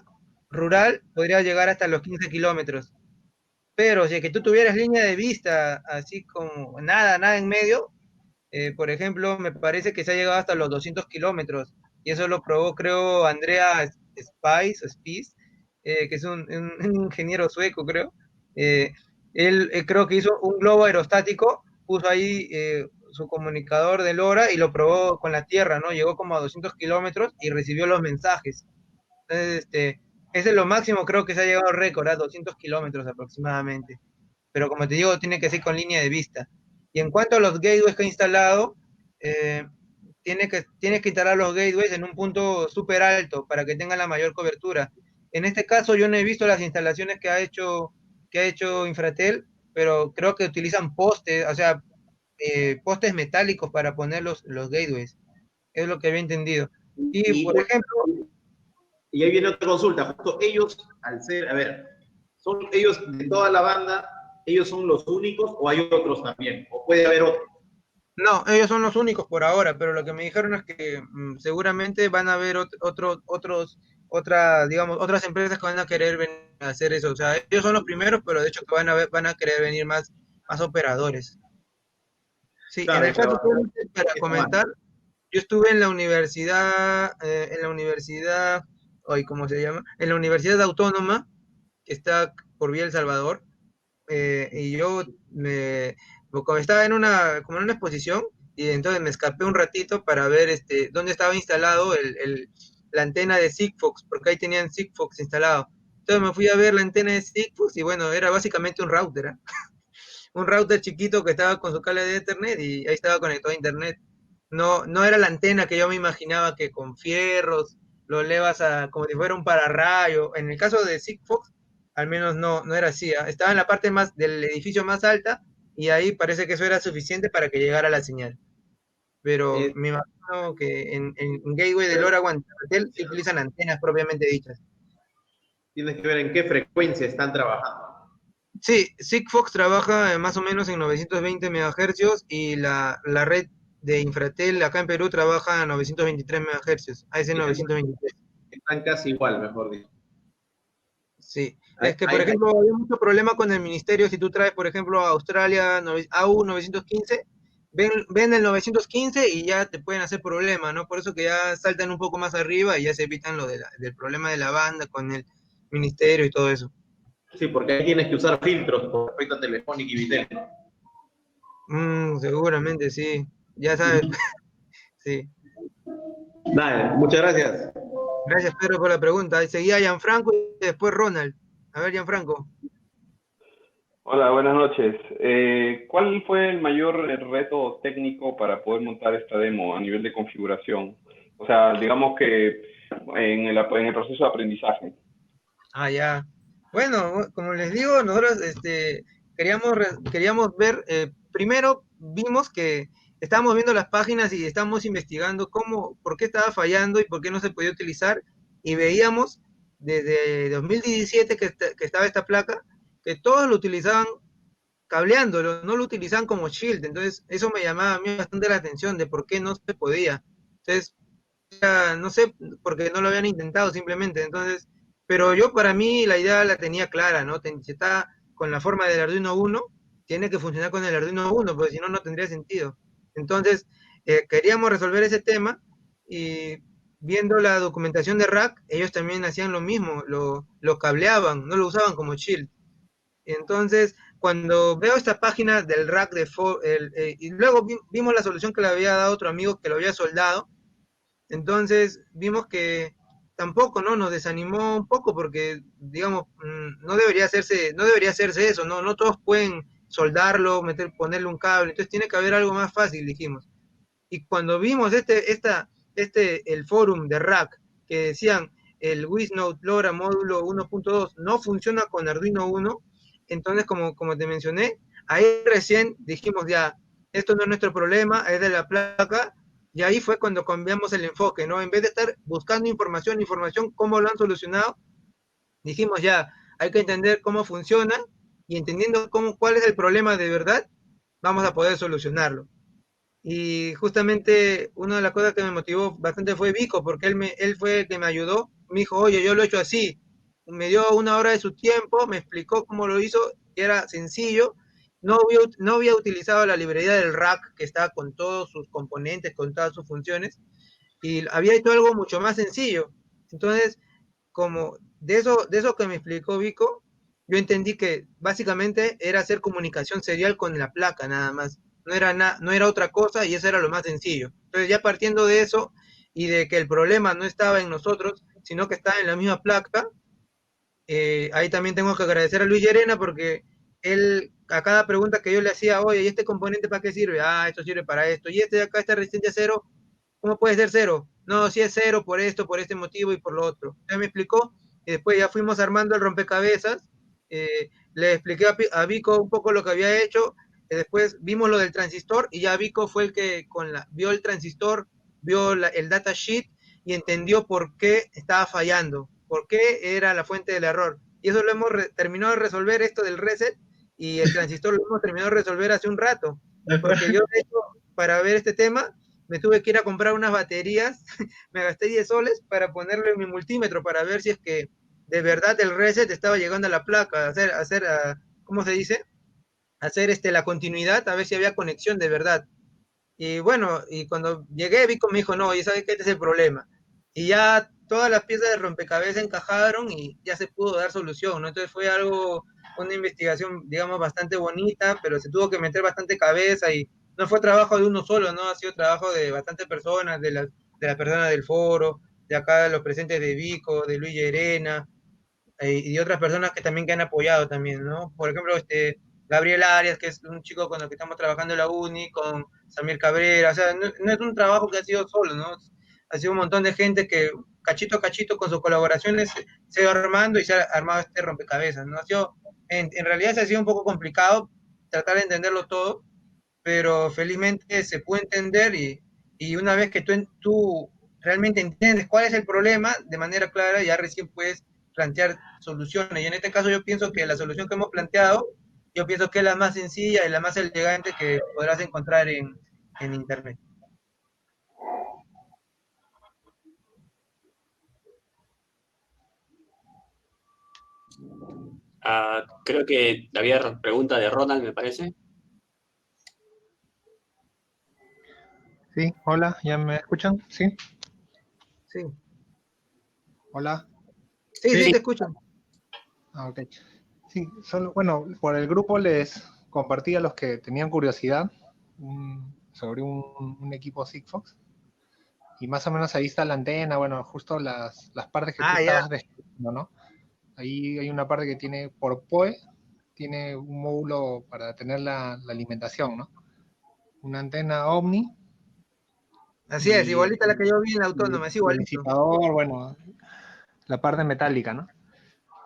[SPEAKER 3] rural podría llegar hasta los 15 kilómetros. Pero si es que tú tuvieras línea de vista, así como nada en medio, por ejemplo, me parece que se ha llegado hasta los 200 kilómetros. Y eso lo probó, creo, Andrea Spies, que es un ingeniero sueco, creo. Eh, él creo que hizo un globo aerostático, puso ahí su comunicador de LoRa y lo probó con la Tierra, ¿no? Llegó como a 200 kilómetros y recibió los mensajes. Entonces, ese es lo máximo, creo que se ha llegado al récord, a 200 kilómetros aproximadamente. Pero como te digo, tiene que ser con línea de vista. Y en cuanto a los gateways que he instalado, eh, tienes que instalar los gateways en un punto súper alto para que tengan la mayor cobertura. En este caso, yo no he visto las instalaciones que ha hecho Infratel, pero creo que utilizan postes, o sea, postes metálicos para poner los gateways. Es lo que había entendido. Y,
[SPEAKER 6] Y,
[SPEAKER 3] por ejemplo,
[SPEAKER 6] y ahí viene otra consulta. Justo ellos, al ser, a ver, ¿son ellos de toda la banda, ellos son los únicos o hay otros también? ¿O puede haber otros?
[SPEAKER 3] no, ellos son los únicos por ahora, pero lo que me dijeron es que seguramente van a haber digamos, otras empresas que van a querer venir a hacer eso. O sea, ellos son los primeros, pero de hecho que van a querer venir más operadores. Sí, en
[SPEAKER 6] Claro,
[SPEAKER 3] el caso
[SPEAKER 6] pero
[SPEAKER 3] para comentar, yo estuve en la universidad, hoy, ¿cómo se llama? En la Universidad Autónoma, que está por Vía El Salvador, y como estaba como en una exposición, y entonces me escapé un ratito para ver dónde estaba instalado la antena de Sigfox, porque ahí tenían Sigfox instalado. Entonces me fui a ver la antena de Sigfox y bueno, era básicamente un router, ¿eh? Un router chiquito que estaba con su cable de Ethernet y ahí estaba conectado a Internet. No, no era la antena que yo me imaginaba que con fierros lo elevas como si fuera un pararrayo. En el caso de Sigfox, al menos no era así, ¿eh? Estaba en la parte más del edificio más alta y ahí parece que eso era suficiente para que llegara la señal. Pero
[SPEAKER 6] eh,
[SPEAKER 3] me imagino que en Gateway de LoRa o Antel se utilizan antenas propiamente dichas.
[SPEAKER 6] tienes que ver en qué frecuencia están trabajando.
[SPEAKER 3] Sí, Sigfox trabaja más o menos en 920 MHz y la red de Infratel acá en Perú trabaja a 923 MHz, a ese
[SPEAKER 6] Están,
[SPEAKER 3] 923.
[SPEAKER 6] están casi igual, mejor dicho.
[SPEAKER 3] Sí,
[SPEAKER 6] Hay,
[SPEAKER 3] es que por
[SPEAKER 6] hay,
[SPEAKER 3] ejemplo había mucho problema con el ministerio si tú traes por ejemplo a Australia AU 915, ven el 915 y ya te pueden hacer problema, ¿no? Por eso que ya saltan un poco más arriba y ya se evitan del problema de la banda con el ministerio y todo eso.
[SPEAKER 6] sí, porque ahí tienes que usar filtros con respecto a Telefónica y Vitel.
[SPEAKER 3] Seguramente sí, ya sabes, sí.
[SPEAKER 6] Dale, muchas gracias.
[SPEAKER 3] Gracias, Pedro, por la pregunta. Seguía Gianfranco y después Ronald. A ver, Gianfranco.
[SPEAKER 7] Hola, buenas noches. ¿Cuál fue el mayor reto técnico para poder montar esta demo a nivel de configuración? O sea, digamos que en el proceso de aprendizaje.
[SPEAKER 3] Ah, ya. Bueno, como les digo, nosotros queríamos ver, primero vimos que estábamos viendo las páginas y estábamos investigando por qué estaba fallando y por qué no se podía utilizar. Y veíamos desde 2017 que estaba esta placa, que todos lo utilizaban cableándolo, no lo utilizaban como shield. Entonces, eso me llamaba a mí bastante la atención de por qué no se podía. Entonces, no sé, porque no lo habían intentado simplemente. Entonces, pero yo para mí la idea la tenía clara, ¿no? Si está con la forma del Arduino 1, tiene que funcionar con el Arduino 1, porque si no, no tendría sentido. Entonces, queríamos resolver ese tema y viendo la documentación de Rack, ellos también hacían lo mismo, lo cableaban, no lo usaban como shield. Entonces, cuando veo esta página del rack y luego vimos la solución que le había dado otro amigo que lo había soldado, entonces vimos que tampoco, ¿no? Nos desanimó un poco porque, digamos, no debería hacerse eso, ¿no? No todos pueden soldarlo, ponerle un cable, entonces tiene que haber algo más fácil, dijimos. Y cuando vimos el forum de rack que decían el Wisnode LoRa módulo 1.2 no funciona con Arduino 1, entonces como te mencioné, ahí recién dijimos ya, esto no es nuestro problema, es de la placa, y ahí fue cuando cambiamos el enfoque, ¿no? En vez de estar buscando información, cómo lo han solucionado, dijimos ya, hay que entender cómo funciona y entendiendo cuál es el problema de verdad, vamos a poder solucionarlo. Y justamente una de las cosas que me motivó bastante fue Vico, porque él fue el que me ayudó. Me dijo, oye, yo lo he hecho así. Me dio una hora de su tiempo, me explicó cómo lo hizo, que era sencillo. No había utilizado la librería del rack, que está con todos sus componentes, con todas sus funciones, y había hecho algo mucho más sencillo. Entonces, como de eso que me explicó Vico, yo entendí que básicamente era hacer comunicación serial con la placa, nada más. no era otra cosa y eso era lo más sencillo. Entonces ya partiendo de eso y de que el problema no estaba en nosotros, sino que estaba en la misma placa, ahí también tengo que agradecer a Luis Llerena porque él, a cada pregunta que yo le hacía, oye, ¿y este componente para qué sirve? Ah, esto sirve para esto. ¿Y este de acá, esta resistencia cero? ¿Cómo puede ser cero? No, si es cero por esto, por este motivo y por lo otro. Ya me explicó y después ya fuimos armando el rompecabezas. Le expliqué a Vico un poco lo que había hecho. Después vimos lo del transistor y ya Vico fue el que vio el transistor, vio el datasheet y entendió por qué estaba fallando, por qué era la fuente del error. Y eso lo hemos terminado de resolver, esto del reset, y el transistor lo hemos terminado de resolver hace un rato. Porque yo, de hecho, para ver este tema, me tuve que ir a comprar unas baterías, me gasté 10 soles para ponerlo en mi multímetro, para ver si es que de verdad el reset estaba llegando a la placa, ¿cómo se dice? Hacer la continuidad, a ver si había conexión de verdad. Y bueno, y cuando llegué, Vico me dijo, no, y sabes que este es el problema. Y ya todas las piezas de rompecabezas encajaron y ya se pudo dar solución, ¿no? Entonces fue una investigación, digamos, bastante bonita, pero se tuvo que meter bastante cabeza y no fue trabajo de uno solo, ¿no? Ha sido trabajo de bastantes personas, de las personas del foro, de acá de los presentes de Vico, de Luis Llerena, y de otras personas que también que han apoyado también, ¿no? Por ejemplo, Gabriel Arias, que es un chico con el que estamos trabajando en la uni, con Samir Cabrera, o sea, no es un trabajo que ha sido solo, ¿no? Ha sido un montón de gente que cachito a cachito con sus colaboraciones se ha ido armando y se ha armado este rompecabezas, ¿no? En realidad se ha sido un poco complicado tratar de entenderlo todo, pero felizmente se puede entender y una vez que tú realmente entiendes cuál es el problema de manera clara, ya recién puedes plantear soluciones. Y en este caso yo pienso que la solución que hemos planteado, yo pienso que es la más sencilla y la más elegante que podrás encontrar en Internet.
[SPEAKER 1] Creo que había pregunta de Ronald, me parece.
[SPEAKER 5] Sí, hola, ¿ya me escuchan? Sí,
[SPEAKER 3] Sí,
[SPEAKER 5] hola.
[SPEAKER 3] sí,
[SPEAKER 1] Sí,
[SPEAKER 3] sí,
[SPEAKER 1] sí.
[SPEAKER 3] te escucho.
[SPEAKER 5] Ah, ok. Sí, solo, bueno, por el grupo les compartí a los que tenían curiosidad sobre un equipo Sigfox. Y más o menos ahí está la antena, bueno, justo las partes que tú
[SPEAKER 3] Ah, ya.
[SPEAKER 5] estabas describiendo, ¿no? Ahí hay una parte que tiene por PoE, tiene un módulo para tener la alimentación, ¿no? Una antena Omni
[SPEAKER 3] Así es,
[SPEAKER 5] y
[SPEAKER 3] igualita la que yo vi en la autónoma, es
[SPEAKER 5] el
[SPEAKER 3] igualito.
[SPEAKER 5] disipador, bueno, la parte metálica, ¿no?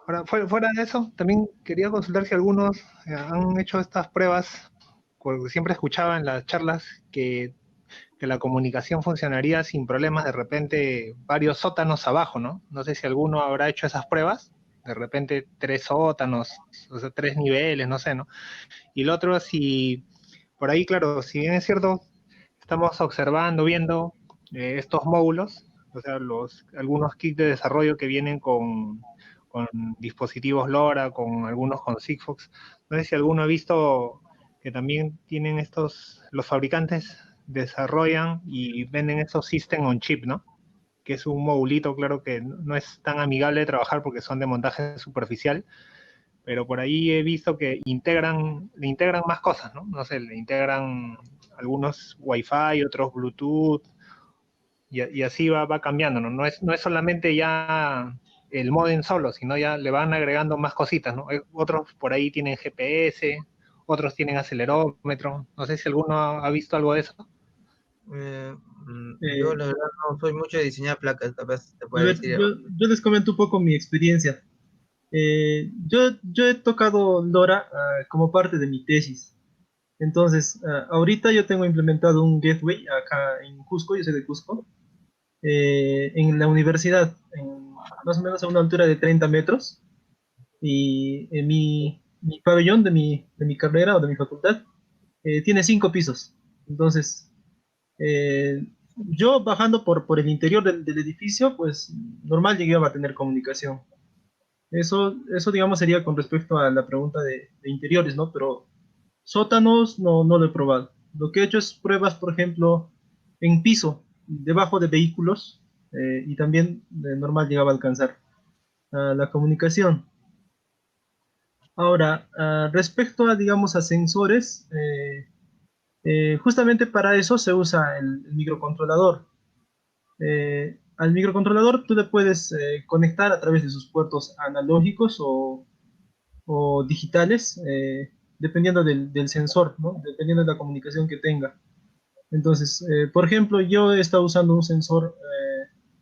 [SPEAKER 5] Ahora, fuera de eso, también quería consultar si algunos han hecho estas pruebas, porque siempre escuchaba en las charlas que la comunicación funcionaría sin problemas, de repente varios sótanos abajo, ¿no? No sé si alguno habrá hecho esas pruebas, de repente 3 sótanos, o sea, 3 niveles, no sé, ¿no? Y el otro, si por ahí, claro, si bien es cierto, estamos observando, viendo estos módulos, o sea, algunos kits de desarrollo que vienen con dispositivos LoRa, con algunos con Sigfox. No sé si alguno ha visto que también tienen los fabricantes desarrollan y venden estos System on Chip, ¿no? Que es un modulito, claro que no es tan amigable de trabajar porque son de montaje superficial, pero por ahí he visto que le integran más cosas, ¿no? No sé, le integran algunos Wi-Fi, otros Bluetooth, y así va cambiando, ¿no? No es solamente ya el modem solo, sino ya le van agregando más cositas, ¿no? Otros por ahí tienen GPS, otros tienen acelerómetro, no sé si alguno ha visto algo de eso.
[SPEAKER 3] Yo
[SPEAKER 2] Eh,
[SPEAKER 3] la verdad no soy mucho de diseñar placas, capaz te
[SPEAKER 2] a
[SPEAKER 3] puedo
[SPEAKER 2] ver,
[SPEAKER 3] decir.
[SPEAKER 2] yo les comento un poco mi experiencia. Yo he tocado LoRa como parte de mi tesis. Entonces, ahorita yo tengo implementado un gateway acá en Cusco, yo soy de Cusco, en la universidad, más o menos a una altura de 30 metros. Y mi pabellón de mi carrera o de mi facultad tiene 5 pisos. Entonces, yo bajando por el interior del edificio, pues normal llegué a tener comunicación. Eso, digamos, sería con respecto a la pregunta de interiores, ¿no? Pero sótanos no lo he probado. Lo que he hecho es pruebas, por ejemplo, en piso, debajo de vehículos, y también de normal llegaba a alcanzar la comunicación. Ahora, respecto a, digamos, a sensores, Justamente para eso se usa el microcontrolador. Al microcontrolador tú le puedes conectar a través de sus puertos analógicos o digitales, dependiendo del sensor, ¿no? Dependiendo de la comunicación que tenga. Entonces, por ejemplo, yo he estado usando un sensor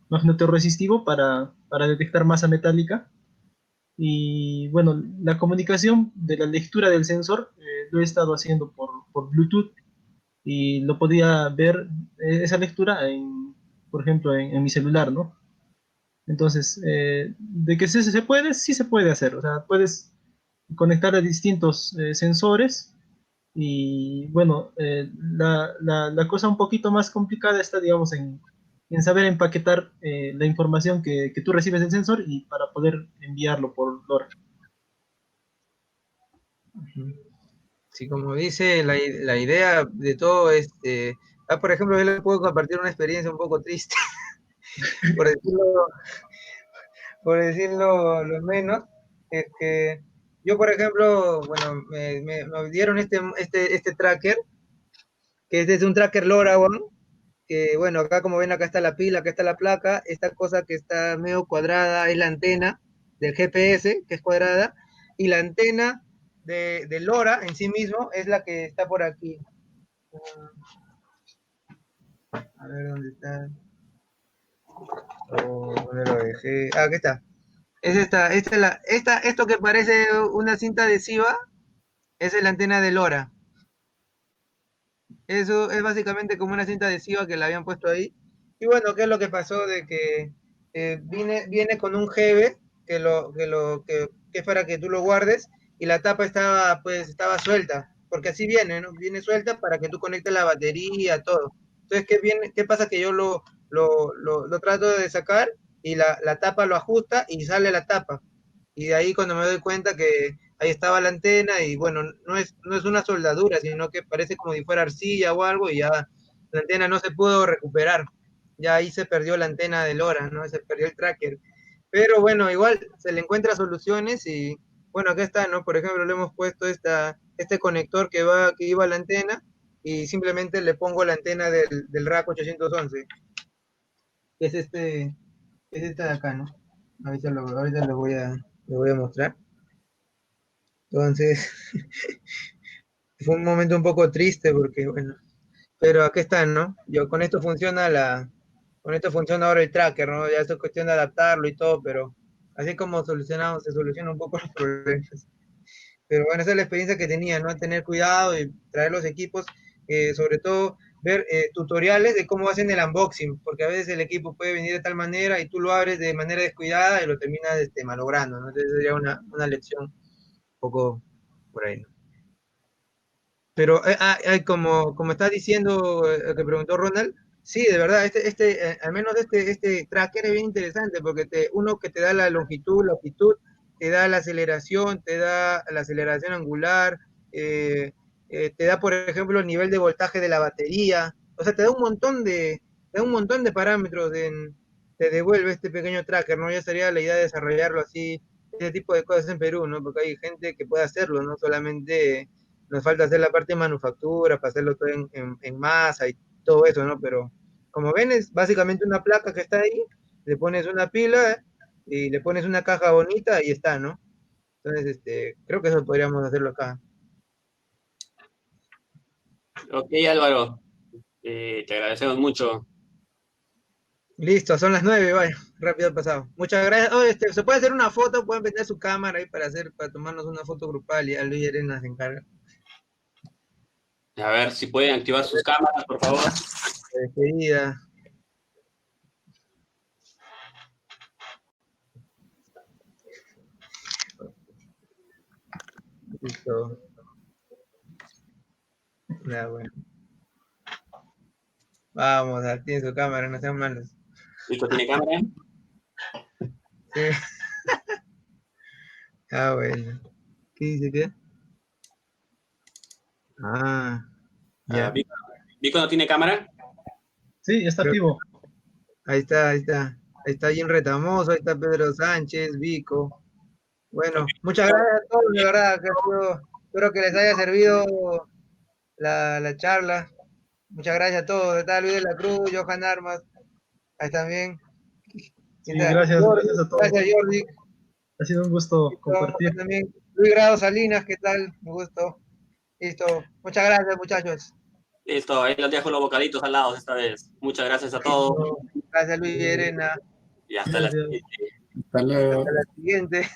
[SPEAKER 2] magnetorresistivo para detectar masa metálica y bueno, la comunicación de la lectura del sensor lo he estado haciendo por Bluetooth y lo podía ver esa lectura por ejemplo, en mi celular, ¿no? Entonces, de que se puede, sí se puede hacer. O sea, puedes conectar a distintos sensores y bueno, la cosa un poquito más complicada está, digamos, en saber empaquetar la información que tú recibes del sensor y para poder enviarlo por LoRa.
[SPEAKER 3] Sí, como dice, la idea de todo es, por ejemplo, yo le puedo compartir una experiencia un poco triste, por decirlo, por decirlo lo menos, es que yo, por ejemplo, bueno, me dieron este tracker, que es un tracker LoRaWAN, que bueno, acá como ven, acá está la pila, acá está la placa, esta cosa que está medio cuadrada es la antena del GPS, que es cuadrada, y la antena de LoRa en sí mismo es la que está por aquí. A ver dónde está. Oh, ¿dónde lo dejé? Ah, aquí está. Es esto que parece una cinta adhesiva, esa es la antena de LoRa. Eso es básicamente como una cinta adhesiva que la habían puesto ahí. Y bueno, ¿qué es lo que pasó? De que viene con un GB que es para que tú lo guardes y la tapa estaba suelta, porque así viene, ¿no? Viene suelta para que tú conectes la batería, todo. Entonces, ¿qué pasa? Que yo lo trato de sacar y la tapa lo ajusta y sale la tapa. Y de ahí cuando me doy cuenta que ahí estaba la antena y bueno, no es una soldadura, sino que parece como si fuera arcilla o algo y ya la antena no se pudo recuperar. Ya ahí se perdió la antena de LoRa, ¿no? Se perdió el tracker. Pero bueno, igual se le encuentra soluciones y bueno, acá está, ¿no? Por ejemplo, le hemos puesto este conector que iba a la antena y simplemente le pongo la antena del RAC 811, que es esta de acá, ¿no? Ahorita lo voy a mostrar. Entonces, fue un momento un poco triste porque, bueno, pero aquí están, ¿no? Con esto funciona ahora el tracker, ¿no? Ya es cuestión de adaptarlo y todo, pero así como se soluciona un poco los problemas. Pero bueno, esa es la experiencia que tenía, ¿no? Tener cuidado y traer los equipos, sobre todo ver tutoriales de cómo hacen el unboxing, porque a veces el equipo puede venir de tal manera y tú lo abres de manera descuidada y lo terminas malogrando, ¿no? Entonces sería una lección un poco por ahí, ¿no? Pero como está diciendo que preguntó Ronald, sí, de verdad, al menos este tracker es bien interesante porque uno que te da la longitud, la altitud, te da la aceleración, te da la aceleración angular, te da, por ejemplo, el nivel de voltaje de la batería, o sea, te da un montón de parámetros, te devuelve este pequeño tracker, ¿no? Ya sería la idea de desarrollarlo así, ese tipo de cosas en Perú, ¿no? Porque hay gente que puede hacerlo, no solamente nos falta hacer la parte de manufactura, para hacerlo todo en masa y todo eso, ¿no? Pero como ven, es básicamente una placa que está ahí, le pones una pila y le pones una caja bonita y está, ¿no? Entonces, creo que eso podríamos hacerlo acá.
[SPEAKER 1] Ok, Álvaro, te agradecemos mucho.
[SPEAKER 3] Listo, son las 9, vaya, rápido ha pasado. Muchas gracias. Oh, se puede hacer una foto, pueden vender su cámara ahí para tomarnos una foto grupal y a Luis Arena se encarga.
[SPEAKER 1] A ver si pueden activar sus cámaras, por favor.
[SPEAKER 3] Despedida. Listo. Ya, bueno. Vamos, tiene su cámara, no sean malos.
[SPEAKER 1] ¿Listo? ¿Tiene cámara?
[SPEAKER 3] Sí. Ah, bueno. ¿Qué dice qué? Ah, ya.
[SPEAKER 1] ¿Vico no tiene cámara?
[SPEAKER 2] Sí, está
[SPEAKER 3] Creo-
[SPEAKER 2] activo.
[SPEAKER 3] Ahí está, ahí está. Ahí está Jim Retamoso, ahí está Pedro Sánchez, Vico. Bueno, muchas gracias a todos, de verdad, espero que les haya servido la charla. Muchas gracias a todos. Está Luis de la Cruz, Johan Armas, ahí también.
[SPEAKER 2] Sí, gracias, gracias a todos.
[SPEAKER 3] Gracias, Jordi.
[SPEAKER 2] Ha sido un gusto compartir.
[SPEAKER 3] También Luis Grado Salinas, ¿qué tal? Un gusto. Listo. Muchas gracias, muchachos.
[SPEAKER 1] Listo, ahí les dejo los bocaditos al lado esta vez. Muchas gracias a todos.
[SPEAKER 3] Gracias, Luis Arena.
[SPEAKER 1] Y hasta la
[SPEAKER 2] Gracias.
[SPEAKER 1] siguiente.
[SPEAKER 8] Hasta luego.
[SPEAKER 3] Hasta la siguiente.